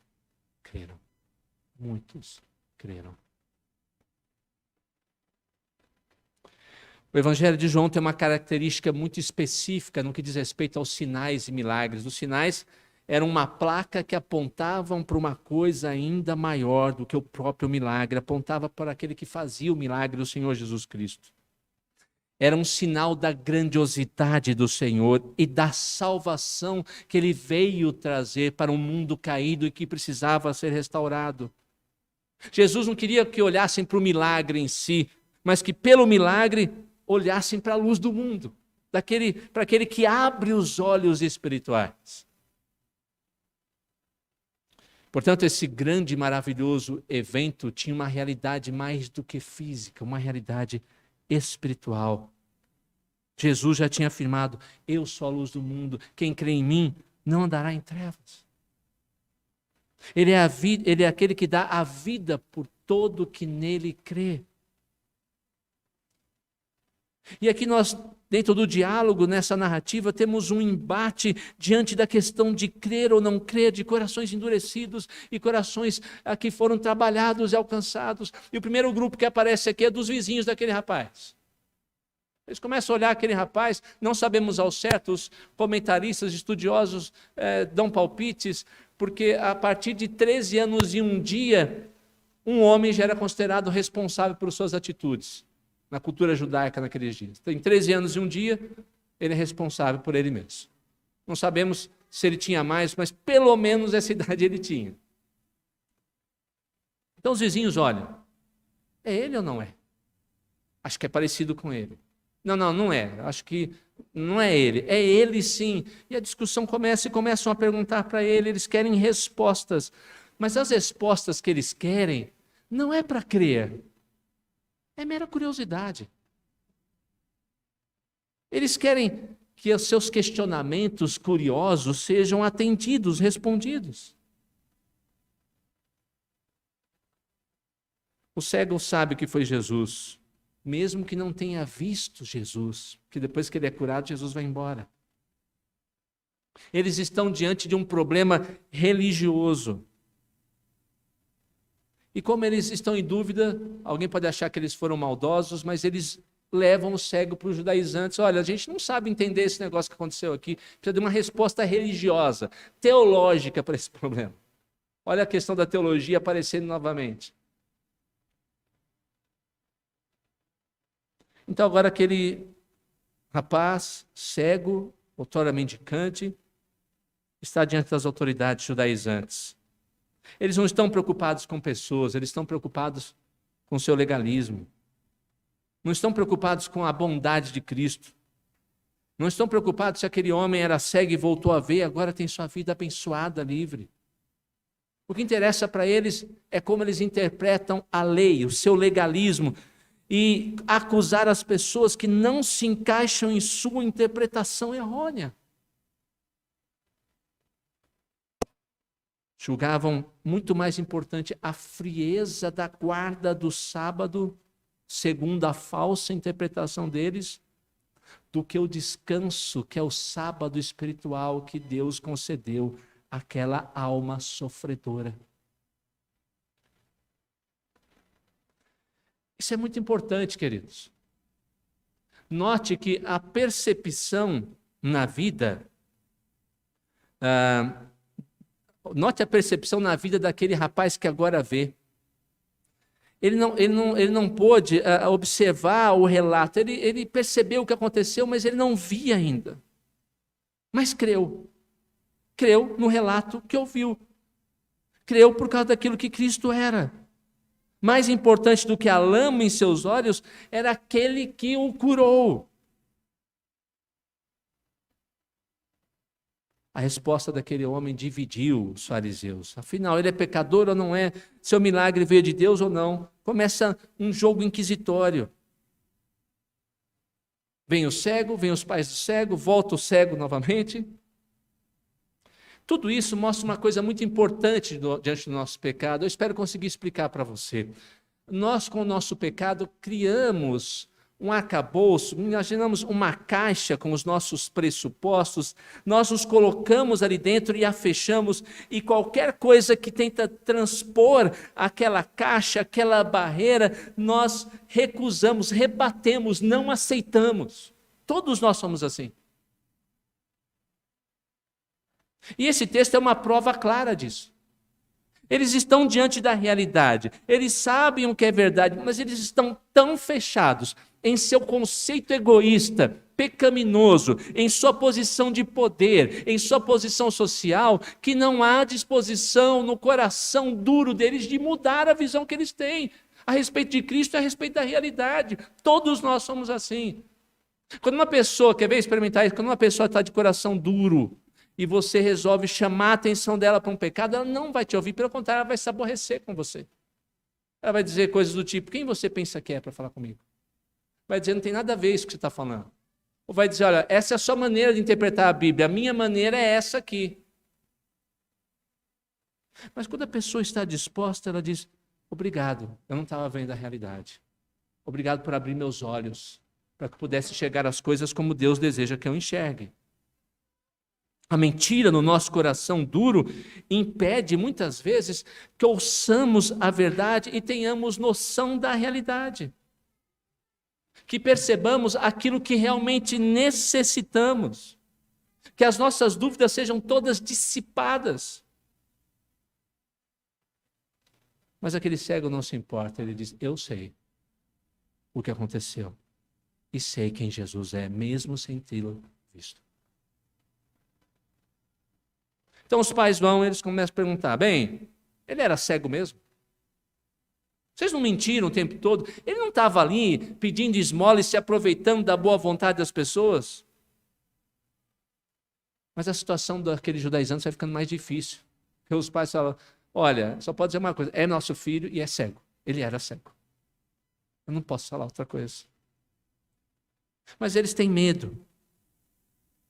creram. Muitos creram. O Evangelho de João tem uma característica muito específica no que diz respeito aos sinais e milagres. Os sinais eram uma placa que apontavam para uma coisa ainda maior do que o próprio milagre, apontava para aquele que fazia o milagre, o Senhor Jesus Cristo. Era um sinal da grandiosidade do Senhor e da salvação que Ele veio trazer para um mundo caído e que precisava ser restaurado. Jesus não queria que olhassem para o milagre em si, mas que pelo milagre olhassem para a luz do mundo, para aquele que abre os olhos espirituais. Portanto, esse grande e maravilhoso evento tinha uma realidade mais do que física, uma realidade espiritual. Jesus já tinha afirmado: eu sou a luz do mundo, quem crê em mim não andará em trevas. Ele é aquele que dá a vida por todo que nele crê. E aqui nós, dentro do diálogo, nessa narrativa, temos um embate diante da questão de crer ou não crer, de corações endurecidos e corações que foram trabalhados e alcançados. E o primeiro grupo que aparece aqui é dos vizinhos daquele rapaz. Eles começam a olhar aquele rapaz, não sabemos ao certo, os comentaristas, estudiosos dão palpites, porque a partir de 13 anos e um dia, um homem já era considerado responsável por suas atitudes, na cultura judaica naqueles dias. Tem 13 anos e um dia, ele é responsável por ele mesmo. Não sabemos se ele tinha mais, mas pelo menos essa idade ele tinha. Então os vizinhos olham, é ele ou não é? Acho que é parecido com ele. Não, não é. Acho que não é ele. É ele sim. E a discussão começa e começam a perguntar para ele. Eles querem respostas. Mas as respostas que eles querem não é para crer. É mera curiosidade. Eles querem que os seus questionamentos curiosos sejam atendidos, respondidos. O cego sabe que foi Jesus, mesmo que não tenha visto Jesus, porque depois que ele é curado, Jesus vai embora. Eles estão diante de um problema religioso. E como eles estão em dúvida, alguém pode achar que eles foram maldosos, mas eles levam o cego para os judaizantes. Olha, a gente não sabe entender esse negócio que aconteceu aqui, precisa de uma resposta religiosa, teológica para esse problema. Olha a questão da teologia aparecendo novamente. Então agora aquele rapaz cego, outrora mendicante, está diante das autoridades judaizantes. Eles não estão preocupados com pessoas, eles estão preocupados com o seu legalismo. Não estão preocupados com a bondade de Cristo. Não estão preocupados se aquele homem era cego e voltou a ver, agora tem sua vida abençoada, livre. O que interessa para eles é como eles interpretam a lei, o seu legalismo, e acusar as pessoas que não se encaixam em sua interpretação errônea. Julgavam muito mais importante a frieza da guarda do sábado, segundo a falsa interpretação deles, do que o descanso, que é o sábado espiritual que Deus concedeu àquela alma sofredora. Isso é muito importante, queridos. Note que a percepção na vida, note a percepção na vida daquele rapaz que agora vê. Ele não pôde observar o relato, ele percebeu o que aconteceu, mas ele não via ainda. Mas creu. Creu no relato que ouviu. Creu por causa daquilo que Cristo era. Mais importante do que a lama em seus olhos era aquele que o curou. A resposta daquele homem dividiu os fariseus. Afinal, ele é pecador ou não é? Seu milagre veio de Deus ou não? Começa um jogo inquisitório. Vem o cego, vem os pais do cego, volta o cego novamente. Tudo isso mostra uma coisa muito importante diante do nosso pecado. Eu espero conseguir explicar para você. Nós, com o nosso pecado, criamos um arcabouço, imaginamos uma caixa com os nossos pressupostos, nós nos colocamos ali dentro e a fechamos, e qualquer coisa que tenta transpor aquela caixa, aquela barreira, nós recusamos, rebatemos, não aceitamos. Todos nós somos assim. E esse texto é uma prova clara disso. Eles estão diante da realidade, eles sabem o que é verdade, mas eles estão tão fechados em seu conceito egoísta, pecaminoso, em sua posição de poder, em sua posição social, que não há disposição no coração duro deles de mudar a visão que eles têm a respeito de Cristo e a respeito da realidade. Todos nós somos assim. Quando uma pessoa, quer ver experimentar isso? Quando uma pessoa está de coração duro, e você resolve chamar a atenção dela para um pecado, ela não vai te ouvir, pelo contrário, ela vai se aborrecer com você. Ela vai dizer coisas do tipo, quem você pensa que é para falar comigo? Vai dizer, não tem nada a ver isso que você está falando. Ou vai dizer, olha, essa é a sua maneira de interpretar a Bíblia, a minha maneira é essa aqui. Mas quando a pessoa está disposta, ela diz: obrigado, eu não estava vendo a realidade. Obrigado por abrir meus olhos, para que pudesse enxergar as coisas como Deus deseja que eu enxergue. A mentira no nosso coração duro impede muitas vezes que ouçamos a verdade e tenhamos noção da realidade. Que percebamos aquilo que realmente necessitamos. Que as nossas dúvidas sejam todas dissipadas. Mas aquele cego não se importa, ele diz: eu sei o que aconteceu. E sei quem Jesus é, mesmo sem tê-lo visto. Então os pais vão, eles começam a perguntar: bem, ele era cego mesmo? Vocês não mentiram o tempo todo? Ele não estava ali pedindo esmola e se aproveitando da boa vontade das pessoas? Mas a situação daqueles judaizantes vai ficando mais difícil. Porque os pais falam: olha, só pode dizer uma coisa, é nosso filho e é cego. Ele era cego. Eu não posso falar outra coisa. Mas eles têm medo.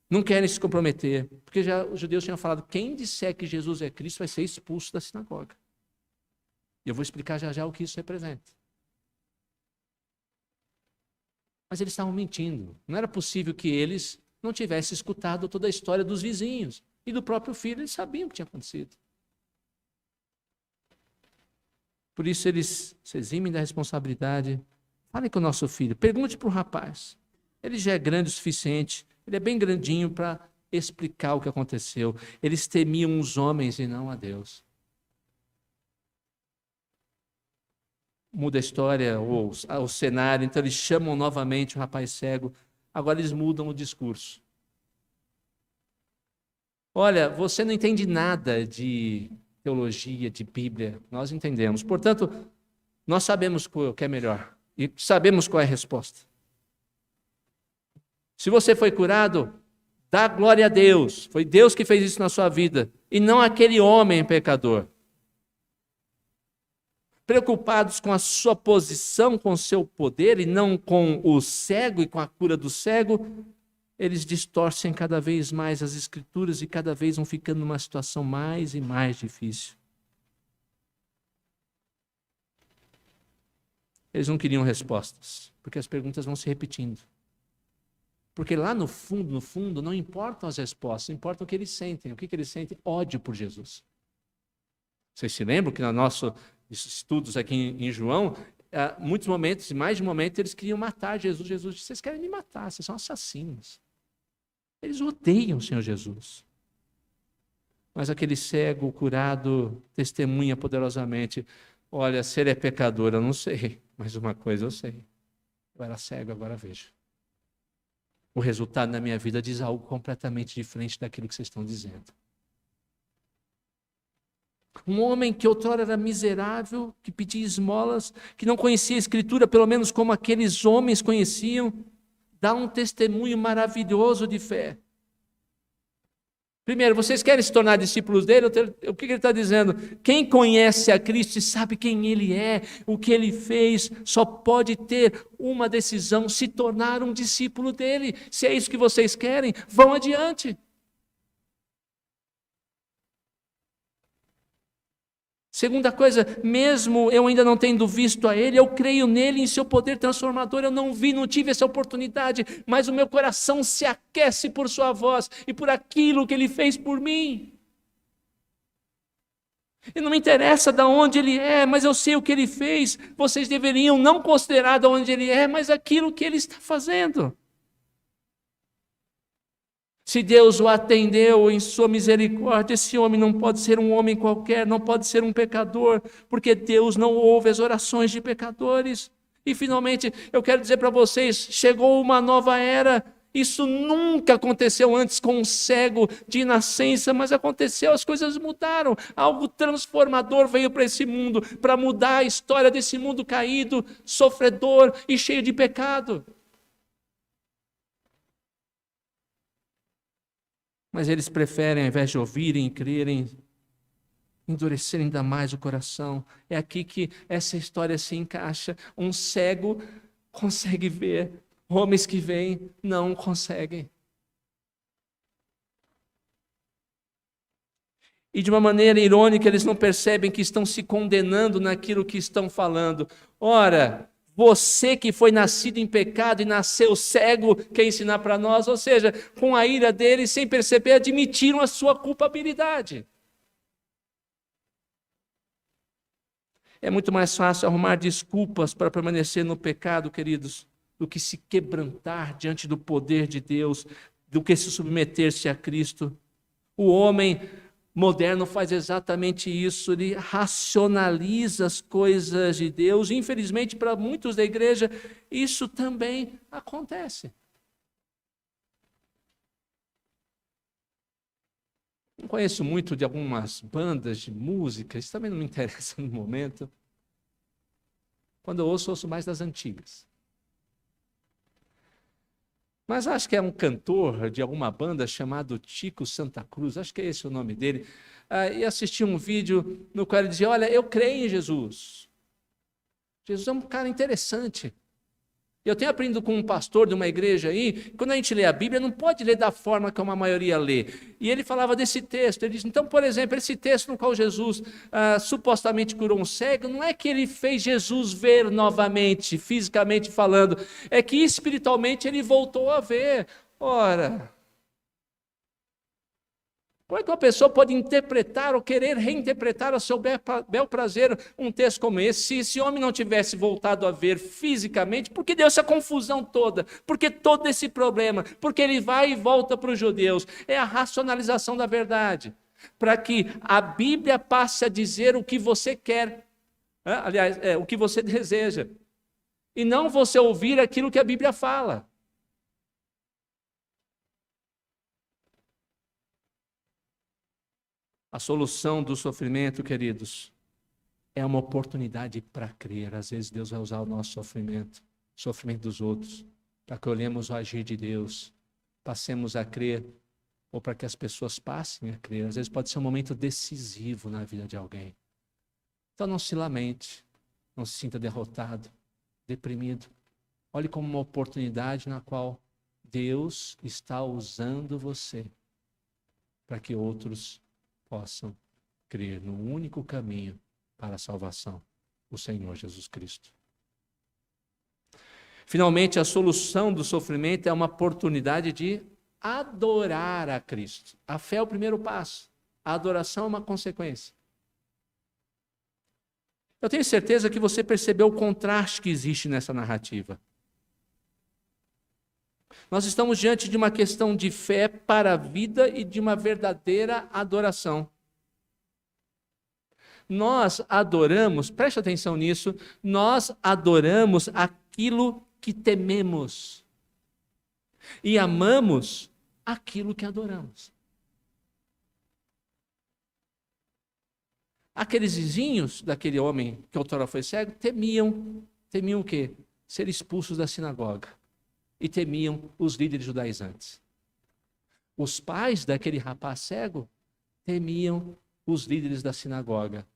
Não querem se comprometer, porque já os judeus tinham falado: quem disser que Jesus é Cristo vai ser expulso da sinagoga. E eu vou explicar já já o que isso representa. Mas eles estavam mentindo. Não era possível que eles não tivessem escutado toda a história dos vizinhos e do próprio filho. Eles sabiam o que tinha acontecido. Por isso eles se eximem da responsabilidade. Falem com o nosso filho, pergunte para o rapaz. Ele já é grande o suficiente. Ele é bem grandinho para explicar o que aconteceu. Eles temiam os homens e não a Deus. Muda a história, o cenário, então eles chamam novamente o rapaz cego. Agora eles mudam o discurso. Olha, você não entende nada de teologia, de Bíblia. Nós entendemos. Portanto, nós sabemos o que é melhor. E sabemos qual é a resposta. Se você foi curado, dá glória a Deus. Foi Deus que fez isso na sua vida. E não aquele homem pecador. Preocupados com a sua posição, com o seu poder, e não com o cego e com a cura do cego, eles distorcem cada vez mais as Escrituras e cada vez vão ficando numa situação mais e mais difícil. Eles não queriam respostas, porque as perguntas vão se repetindo. Porque lá no fundo, não importam as respostas, importa o que eles sentem. O que eles sentem? Ódio por Jesus. Vocês se lembram que nos nossos estudos aqui em João, muitos momentos, mais de um momento, eles queriam matar Jesus. Jesus disse: vocês querem me matar, vocês são assassinos. Eles odeiam o Senhor Jesus. Mas aquele cego curado testemunha poderosamente: olha, se ele é pecador, eu não sei, mas uma coisa eu sei. Eu era cego, agora vejo. O resultado na minha vida diz algo completamente diferente daquilo que vocês estão dizendo. Um homem que outrora era miserável, que pedia esmolas, que não conhecia a Escritura, pelo menos como aqueles homens conheciam, dá um testemunho maravilhoso de fé. Primeiro, vocês querem se tornar discípulos dele? O que ele está dizendo? Quem conhece a Cristo e sabe quem ele é, o que ele fez, só pode ter uma decisão: se tornar um discípulo dele. Se é isso que vocês querem, vão adiante. Segunda coisa, mesmo eu ainda não tendo visto a Ele, eu creio nele, em seu poder transformador. Eu não tive essa oportunidade, mas o meu coração se aquece por sua voz e por aquilo que Ele fez por mim. E não me interessa de onde Ele é, mas eu sei o que Ele fez. Vocês deveriam não considerar de onde Ele é, mas aquilo que Ele está fazendo. Se Deus o atendeu em sua misericórdia, esse homem não pode ser um homem qualquer, não pode ser um pecador, porque Deus não ouve as orações de pecadores. E finalmente, eu quero dizer para vocês, chegou uma nova era. Isso nunca aconteceu antes com um cego de nascença, mas aconteceu, as coisas mudaram. Algo transformador veio para esse mundo, para mudar a história desse mundo caído, sofredor e cheio de pecado. Mas eles preferem, ao invés de ouvirem e crerem, endurecerem ainda mais o coração. É aqui que essa história se encaixa. Um cego consegue ver, homens que veem não conseguem. E de uma maneira irônica, eles não percebem que estão se condenando naquilo que estão falando. Ora, você que foi nascido em pecado e nasceu cego, quer ensinar para nós? Ou seja, com a ira deles, sem perceber, admitiram a sua culpabilidade. É muito mais fácil arrumar desculpas para permanecer no pecado, queridos, do que se quebrantar diante do poder de Deus, do que se submeter-se a Cristo. O homem moderno faz exatamente isso, ele racionaliza as coisas de Deus. Infelizmente, para muitos da igreja, isso também acontece. Não conheço muito de algumas bandas de música, isso também não me interessa no momento. Quando eu ouço mais das antigas. Mas acho que é um cantor de alguma banda chamado Tico Santa Cruz, acho que é esse o nome dele, e assisti um vídeo no qual ele dizia, olha, eu creio em Jesus. Jesus é um cara interessante. Eu tenho aprendido com um pastor de uma igreja aí, quando a gente lê a Bíblia, não pode ler da forma que uma maioria lê. E ele falava desse texto, ele disse, então, por exemplo, esse texto no qual Jesus supostamente curou um cego, não é que ele fez Jesus ver novamente, fisicamente falando, é que espiritualmente ele voltou a ver. Ora, como é que uma pessoa pode interpretar ou querer reinterpretar a seu bel prazer um texto como esse? Se esse homem não tivesse voltado a ver fisicamente, por que deu essa confusão toda? Por que todo esse problema? Porque ele vai e volta para os judeus. É a racionalização da verdade. Para que a Bíblia passe a dizer o que você quer. Aliás, o que você deseja. E não você ouvir aquilo que a Bíblia fala. A solução do sofrimento, queridos, é uma oportunidade para crer. Às vezes Deus vai usar o nosso sofrimento, o sofrimento dos outros, para que olhemos o agir de Deus, passemos a crer, ou para que as pessoas passem a crer. Às vezes pode ser um momento decisivo na vida de alguém. Então não se lamente, não se sinta derrotado, deprimido. Olhe como uma oportunidade na qual Deus está usando você para que outros possam crer no único caminho para a salvação, o Senhor Jesus Cristo. Finalmente, a solução do sofrimento é uma oportunidade de adorar a Cristo. A fé é o primeiro passo, a adoração é uma consequência. Eu tenho certeza que você percebeu o contraste que existe nessa narrativa. Nós estamos diante de uma questão de fé para a vida e de uma verdadeira adoração. Nós adoramos, preste atenção nisso, nós adoramos aquilo que tememos e amamos aquilo que adoramos. Aqueles vizinhos daquele homem que outrora foi cego temiam o quê? Ser expulsos da sinagoga. E temiam os líderes judaizantes. Os pais daquele rapaz cego temiam os líderes da sinagoga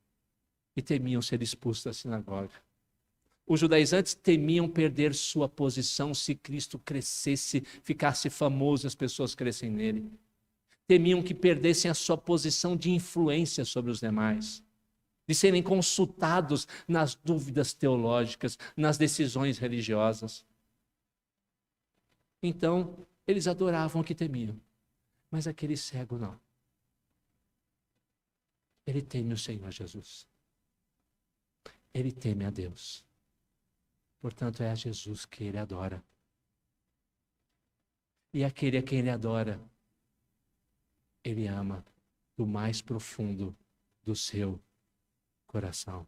e temiam ser expulsos da sinagoga. Os judaizantes temiam perder sua posição se Cristo crescesse, ficasse famoso e as pessoas crescem nele. Temiam que perdessem a sua posição de influência sobre os demais, de serem consultados nas dúvidas teológicas, nas decisões religiosas. Então, eles adoravam o que temiam. Mas aquele cego não. Ele teme o Senhor Jesus. Ele teme a Deus. Portanto, é a Jesus que ele adora. E aquele a quem ele adora, ele ama do mais profundo do seu coração.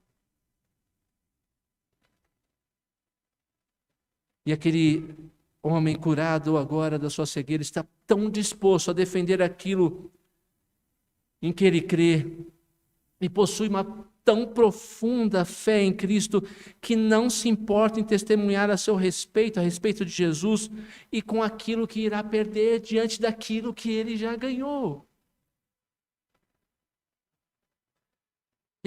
E aquele homem curado agora da sua cegueira está tão disposto a defender aquilo em que ele crê e possui uma tão profunda fé em Cristo que não se importa em testemunhar a seu respeito, a respeito de Jesus e com aquilo que irá perder diante daquilo que ele já ganhou.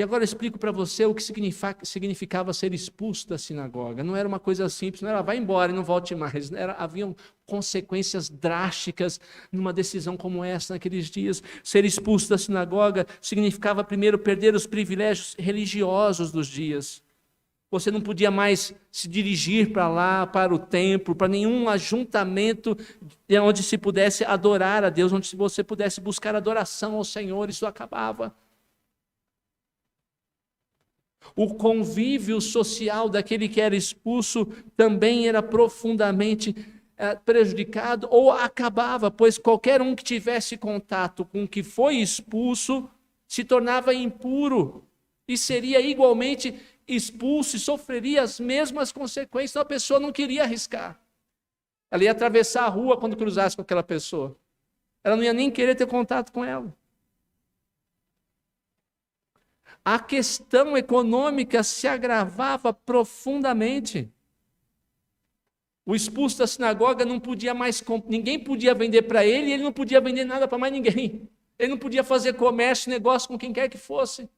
E agora eu explico para você o que significava ser expulso da sinagoga. Não era uma coisa simples, não era vai embora e não volte mais. Haviam consequências drásticas numa decisão como essa naqueles dias. Ser expulso da sinagoga significava, primeiro, perder os privilégios religiosos dos dias. Você não podia mais se dirigir para lá, para o templo, para nenhum ajuntamento onde se pudesse adorar a Deus, onde você pudesse buscar adoração ao Senhor. Isso acabava. O convívio social daquele que era expulso também era profundamente prejudicado ou acabava, pois qualquer um que tivesse contato com o que foi expulso se tornava impuro e seria igualmente expulso e sofreria as mesmas consequências. Então a pessoa não queria arriscar. Ela ia atravessar a rua quando cruzasse com aquela pessoa. Ela não ia nem querer ter contato com ela. A questão econômica se agravava profundamente. O expulso da sinagoga não podia mais, ninguém podia vender para ele e ele não podia vender nada para mais ninguém. Ele não podia fazer comércio, negócio com quem quer que fosse.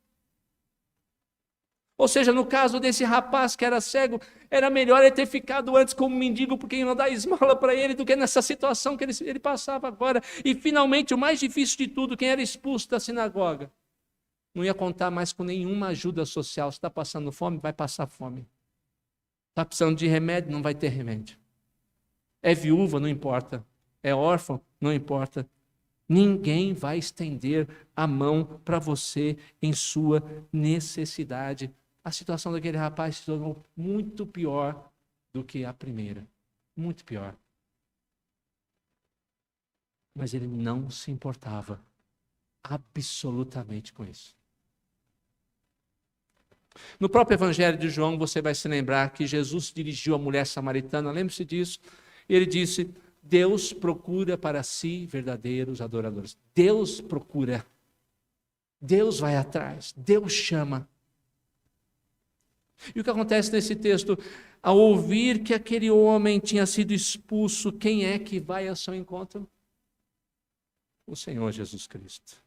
Ou seja, no caso desse rapaz que era cego, era melhor ele ter ficado antes como mendigo, porque ia dar esmola para ele, do que nessa situação que ele passava agora. E finalmente, o mais difícil de tudo, quem era expulso da sinagoga não ia contar mais com nenhuma ajuda social. Se está passando fome, vai passar fome. Está precisando de remédio, não vai ter remédio. É viúva, não importa. É órfão, não importa. Ninguém vai estender a mão para você em sua necessidade. A situação daquele rapaz se tornou muito pior do que a primeira. Muito pior. Mas ele não se importava absolutamente com isso. No próprio Evangelho de João, você vai se lembrar que Jesus se dirigiu à mulher samaritana, lembre-se disso, e ele disse: Deus procura para si verdadeiros adoradores. Deus procura. Deus vai atrás. Deus chama. E o que acontece nesse texto? Ao ouvir que aquele homem tinha sido expulso, quem é que vai ao seu encontro? O Senhor Jesus Cristo.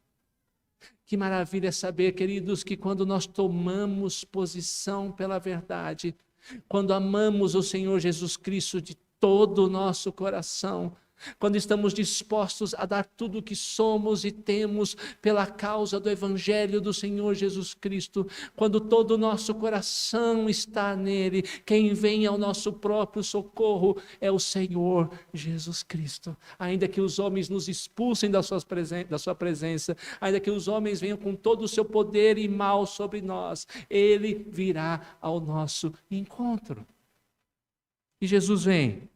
Que maravilha saber, queridos, que quando nós tomamos posição pela verdade, quando amamos o Senhor Jesus Cristo de todo o nosso coração, quando estamos dispostos a dar tudo o que somos e temos pela causa do Evangelho do Senhor Jesus Cristo, quando todo o nosso coração está nele, quem vem ao nosso próprio socorro é o Senhor Jesus Cristo. Ainda que os homens nos expulsem da sua presença, ainda que os homens venham com todo o seu poder e mal sobre nós, ele virá ao nosso encontro. E Jesus vem.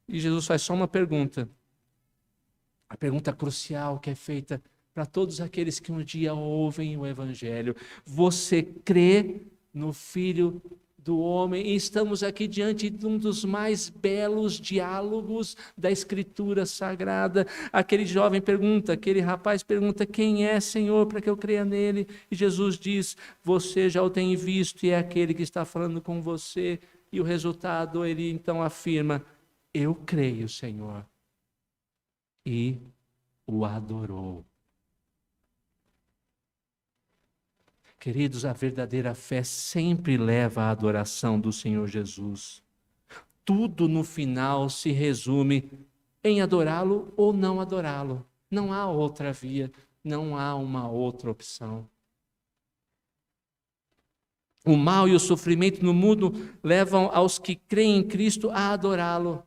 E Jesus faz só uma pergunta. A pergunta crucial que é feita para todos aqueles que um dia ouvem o Evangelho. Você crê no Filho do Homem? E estamos aqui diante de um dos mais belos diálogos da Escritura Sagrada. Aquele jovem pergunta, aquele rapaz pergunta: quem é, Senhor, para que eu creia nele? E Jesus diz: você já o tem visto e é aquele que está falando com você. E o resultado, ele então afirma: eu creio, Senhor. E o adorou. Queridos, a verdadeira fé sempre leva à adoração do Senhor Jesus. Tudo no final se resume em adorá-lo ou não adorá-lo. Não há outra via, não há uma outra opção. O mal e o sofrimento no mundo levam aos que creem em Cristo a adorá-lo.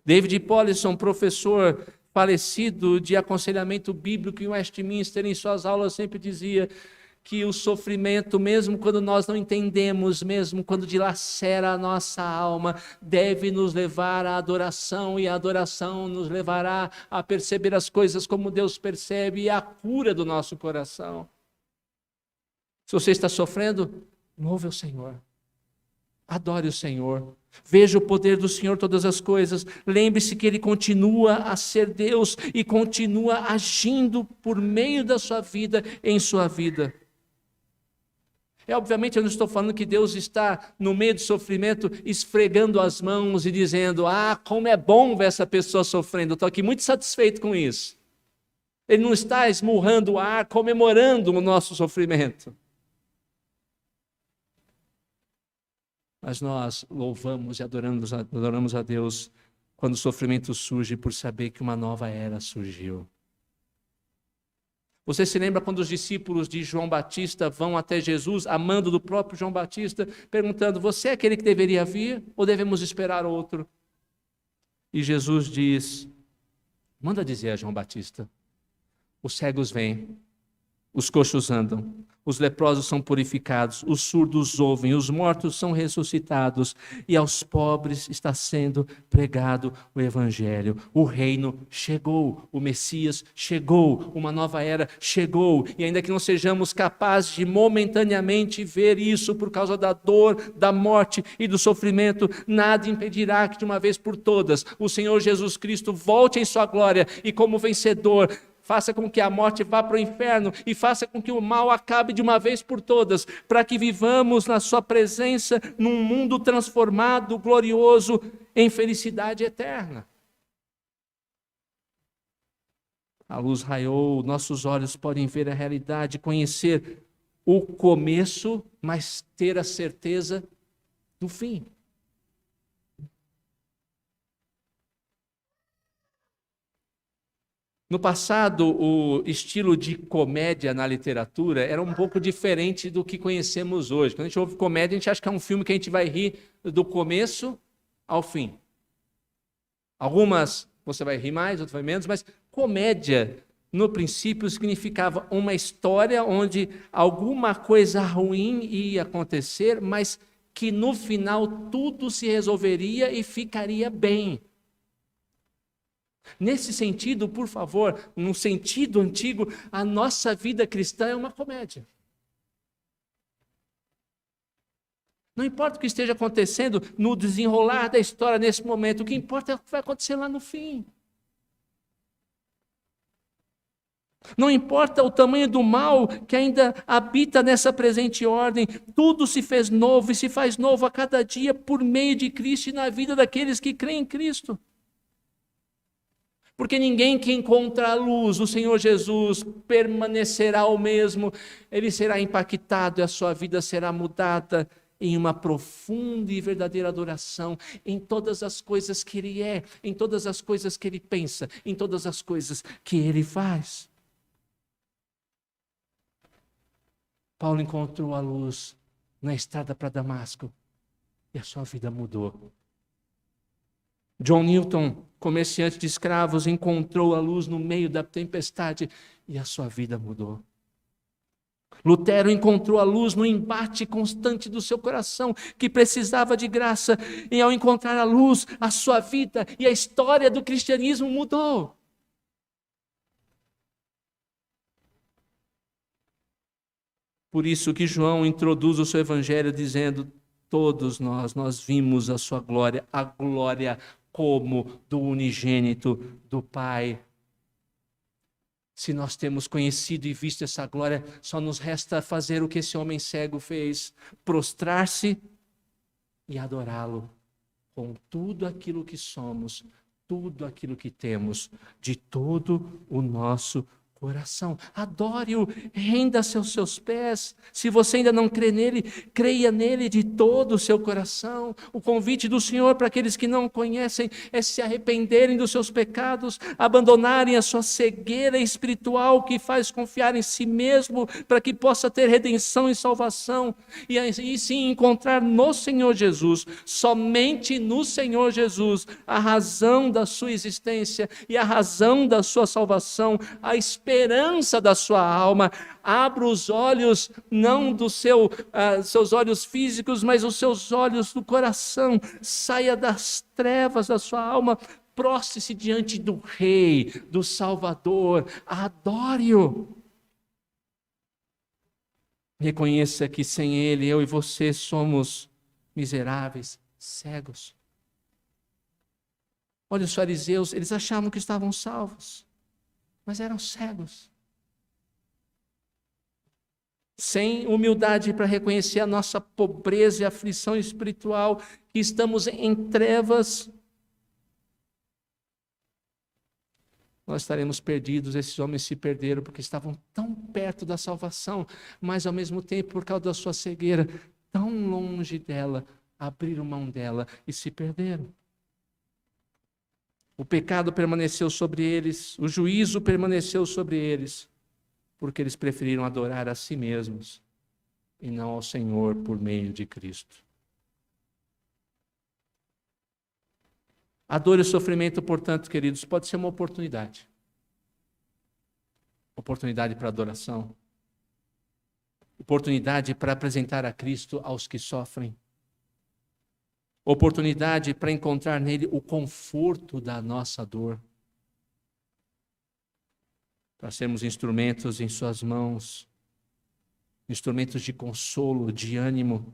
David Powlison, professor falecido de aconselhamento bíblico em Westminster, em suas aulas sempre dizia que o sofrimento, mesmo quando nós não entendemos, mesmo quando dilacera a nossa alma, deve nos levar à adoração, e a adoração nos levará a perceber as coisas como Deus percebe e a cura do nosso coração. Se você está sofrendo, louve o Senhor. Adore o Senhor. Veja o poder do Senhor em todas as coisas. Lembre-se que Ele continua a ser Deus e continua agindo por meio da sua vida, em sua vida. Obviamente, eu não estou falando que Deus está no meio do sofrimento esfregando as mãos e dizendo: ah, como é bom ver essa pessoa sofrendo. Eu estou aqui muito satisfeito com isso. Ele não está esmurrando o ar, comemorando o nosso sofrimento. Mas nós louvamos e adoramos a Deus quando o sofrimento surge por saber que uma nova era surgiu. Você se lembra quando os discípulos de João Batista vão até Jesus, amando do próprio João Batista, perguntando: você é aquele que deveria vir ou devemos esperar outro? E Jesus diz: manda dizer a João Batista, os cegos vêm, os coxos andam, os leprosos são purificados, os surdos ouvem, os mortos são ressuscitados, e aos pobres está sendo pregado o Evangelho. O reino chegou, o Messias chegou, uma nova era chegou, e ainda que não sejamos capazes de momentaneamente ver isso por causa da dor, da morte e do sofrimento, nada impedirá que de uma vez por todas o Senhor Jesus Cristo volte em sua glória e como vencedor, faça com que a morte vá para o inferno e faça com que o mal acabe de uma vez por todas, para que vivamos na sua presença num mundo transformado, glorioso, em felicidade eterna. A luz raiou, nossos olhos podem ver a realidade, conhecer o começo, mas ter a certeza do fim. No passado, o estilo de comédia na literatura era um pouco diferente do que conhecemos hoje. Quando a gente ouve comédia, a gente acha que é um filme que a gente vai rir do começo ao fim. Algumas você vai rir mais, outras vai menos, mas comédia, no princípio, significava uma história onde alguma coisa ruim ia acontecer, mas que no final tudo se resolveria e ficaria bem. Nesse sentido, por favor, no sentido antigo, a nossa vida cristã é uma comédia. Não importa o que esteja acontecendo no desenrolar da história nesse momento, o que importa é o que vai acontecer lá no fim. Não importa o tamanho do mal que ainda habita nessa presente ordem, tudo se fez novo e se faz novo a cada dia por meio de Cristo e na vida daqueles que creem em Cristo. Porque ninguém que encontra a luz, o Senhor Jesus, permanecerá o mesmo. Ele será impactado e a sua vida será mudada em uma profunda e verdadeira adoração em todas as coisas que Ele é, em todas as coisas que Ele pensa, em todas as coisas que Ele faz. Paulo encontrou a luz na estrada para Damasco e a sua vida mudou. John Newton, comerciante de escravos, encontrou a luz no meio da tempestade e a sua vida mudou. Lutero encontrou a luz no embate constante do seu coração, que precisava de graça, e ao encontrar a luz, a sua vida e a história do cristianismo mudou. Por isso que João introduz o seu evangelho dizendo: todos nós vimos a sua glória, a glória como do unigênito do Pai. Se nós temos conhecido e visto essa glória, só nos resta fazer o que esse homem cego fez: prostrar-se e adorá-lo com tudo aquilo que somos, tudo aquilo que temos, de todo o nosso coração. Adore-o, renda-se aos seus pés. Se você ainda não crê nele, creia nele de todo o seu coração. O convite do Senhor para aqueles que não o conhecem é se arrependerem dos seus pecados, abandonarem a sua cegueira espiritual que faz confiar em si mesmo para que possa ter redenção e salvação, e aí sim encontrar no Senhor Jesus, somente no Senhor Jesus, a razão da sua existência e a razão da sua salvação, a esperança da sua alma. Abra os olhos, não dos seus olhos físicos, mas os seus olhos do coração. Saia das trevas da sua alma, prostre-se diante do Rei, do Salvador, adore-o. Reconheça que sem Ele, eu e você somos miseráveis, cegos. Olha, os fariseus, eles achavam que estavam salvos, mas eram cegos. Sem humildade para reconhecer a nossa pobreza e aflição espiritual, que estamos em trevas. nós estaremos perdidos. Esses homens se perderam porque estavam tão perto da salvação, mas ao mesmo tempo, por causa da sua cegueira, tão longe dela, abriram mão dela e se perderam. O pecado permaneceu sobre eles, o juízo permaneceu sobre eles, porque eles preferiram adorar a si mesmos e não ao Senhor por meio de Cristo. A dor e o sofrimento, portanto, queridos, pode ser uma oportunidade. Oportunidade para adoração. Oportunidade para apresentar a Cristo aos que sofrem. Oportunidade para encontrar nele o conforto da nossa dor. Para sermos instrumentos em suas mãos, instrumentos de consolo, de ânimo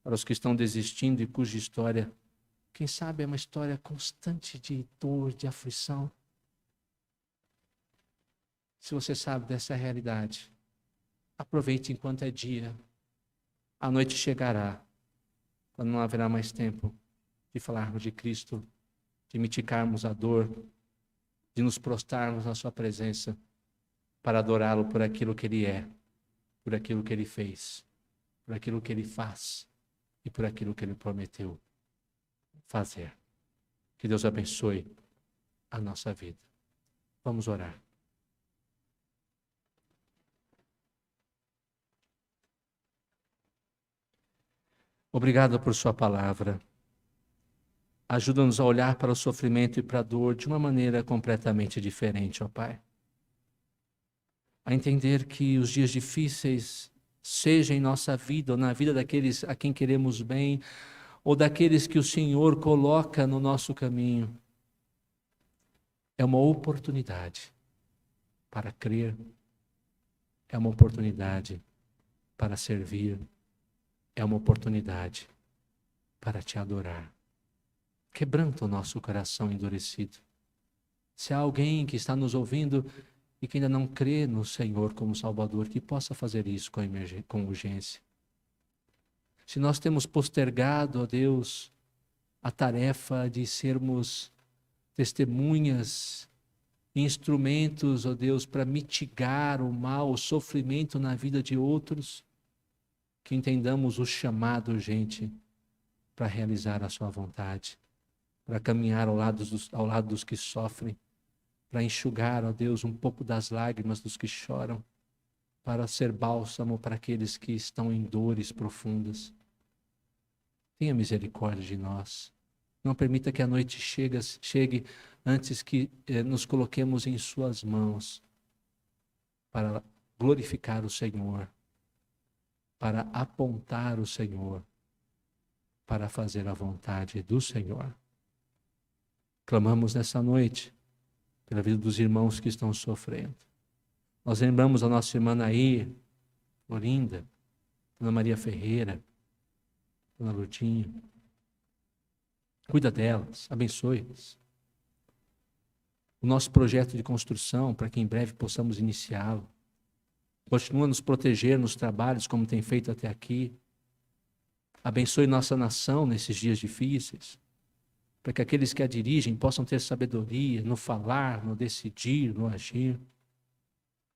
para os que estão desistindo e cuja história, quem sabe, é uma história constante de dor, de aflição. Se você sabe dessa realidade, aproveite enquanto é dia. A noite chegará, quando não haverá mais tempo de falarmos de Cristo, de mitigarmos a dor, de nos prostrarmos na sua presença para adorá-lo por aquilo que ele é, por aquilo que ele fez, por aquilo que ele faz e por aquilo que ele prometeu fazer. Que Deus abençoe a nossa vida. Vamos orar. Obrigado por sua palavra. Ajuda-nos a olhar para o sofrimento e para a dor de uma maneira completamente diferente, ó Pai. A entender que os dias difíceis, seja em nossa vida ou na vida daqueles a quem queremos bem, ou daqueles que o Senhor coloca no nosso caminho, é uma oportunidade para crer, é uma oportunidade para servir, é uma oportunidade para te adorar. Quebranta o nosso coração endurecido. Se há alguém que está nos ouvindo e que ainda não crê no Senhor como Salvador, que possa fazer isso com urgência. Se nós temos postergado, ó Deus, a tarefa de sermos testemunhas, instrumentos, ó Deus, para mitigar o mal, o sofrimento na vida de outros, que entendamos o chamado urgente para realizar a sua vontade, para caminhar ao lado dos que sofrem, para enxugar, ó Deus, um pouco das lágrimas dos que choram, para ser bálsamo para aqueles que estão em dores profundas. Tenha misericórdia de nós. Não permita que a noite chegue antes que nos coloquemos em suas mãos para glorificar o Senhor, para apontar o Senhor, para fazer a vontade do Senhor. Clamamos nessa noite pela vida dos irmãos que estão sofrendo. Nós lembramos a nossa irmã Nair, Florinda, Dona Maria Ferreira, Dona Lourdinha. Cuida delas, abençoe-as. O nosso projeto de construção, para que em breve possamos iniciá-lo. Continua a nos proteger nos trabalhos, como tem feito até aqui. Abençoe nossa nação nesses dias difíceis, para que aqueles que a dirigem possam ter sabedoria no falar, no decidir, no agir.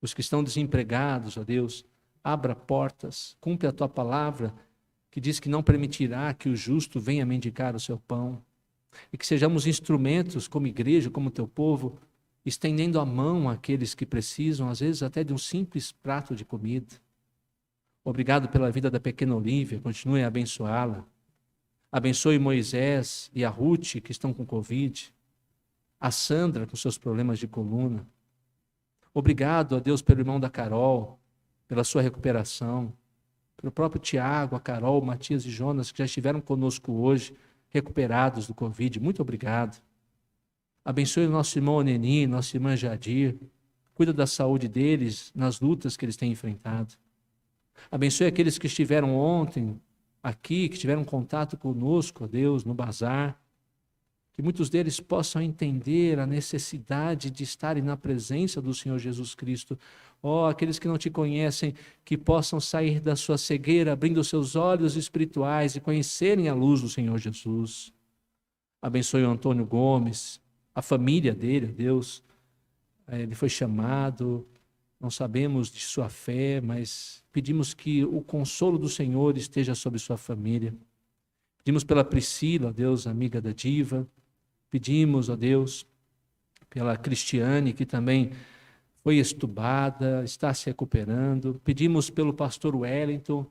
Os que estão desempregados, ó Deus, abra portas, cumpre a tua palavra, que diz que não permitirá que o justo venha mendigar o seu pão, e que sejamos instrumentos como igreja, como teu povo, estendendo a mão àqueles que precisam, às vezes até de um simples prato de comida. Obrigado pela vida da pequena Olívia, continue a abençoá-la. Abençoe Moisés e a Ruth, que estão com Covid, a Sandra com seus problemas de coluna. Obrigado a Deus pelo irmão da Carol, pela sua recuperação, pelo próprio Tiago, a Carol, o Matias e Jonas, que já estiveram conosco hoje, recuperados do Covid. Muito obrigado. Abençoe o nosso irmão Oneni, nossa irmã Jadir. Cuida da saúde deles nas lutas que eles têm enfrentado. Abençoe aqueles que estiveram ontem aqui, que tiveram contato conosco, ó Deus, no bazar. Que muitos deles possam entender a necessidade de estarem na presença do Senhor Jesus Cristo. Ó, aqueles que não te conhecem, que possam sair da sua cegueira, abrindo seus olhos espirituais e conhecerem a luz do Senhor Jesus. Abençoe o Antônio Gomes, a família dele, Deus. ele foi chamado, não sabemos de sua fé, mas pedimos que o consolo do Senhor esteja sobre sua família. Pedimos pela Priscila, ó Deus, amiga da Diva. Pedimos, ó Deus, pela Cristiane, que também foi estubada, está se recuperando. Pedimos pelo pastor Wellington,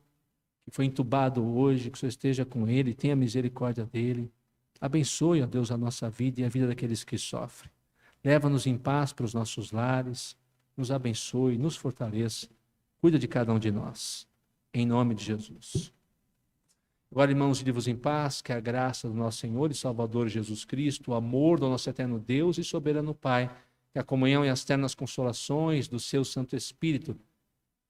que foi entubado hoje, que o Senhor esteja com ele, tenha misericórdia dele. Abençoe, ó Deus, a nossa vida e a vida daqueles que sofrem. Leva-nos em paz para os nossos lares, nos abençoe, nos fortaleça. Cuida de cada um de nós. Em nome de Jesus. Agora, irmãos, livre-vos em paz, que a graça do nosso Senhor e Salvador Jesus Cristo, o amor do nosso eterno Deus e soberano Pai, que a comunhão e as ternas consolações do seu Santo Espírito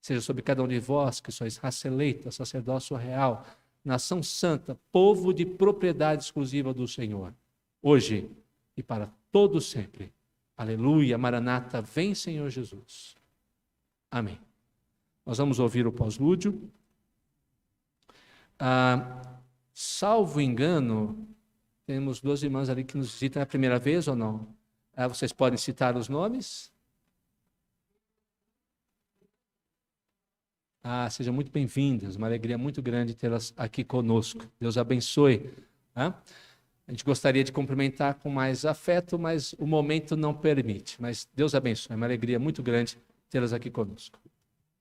seja sobre cada um de vós, que sois raça eleita, sacerdócio real, nação santa, povo de propriedade exclusiva do Senhor, hoje e para todo sempre. Aleluia, Maranata, vem Senhor Jesus. Amém. Nós vamos ouvir o pós-lúdio. Salvo engano, temos duas irmãs ali que nos visitam a primeira vez ou não? Vocês podem citar os nomes? Sejam muito bem-vindas, uma alegria muito grande tê-las aqui conosco. Deus abençoe. A gente gostaria de cumprimentar com mais afeto, mas o momento não permite. Mas Deus abençoe, é uma alegria muito grande tê-las aqui conosco.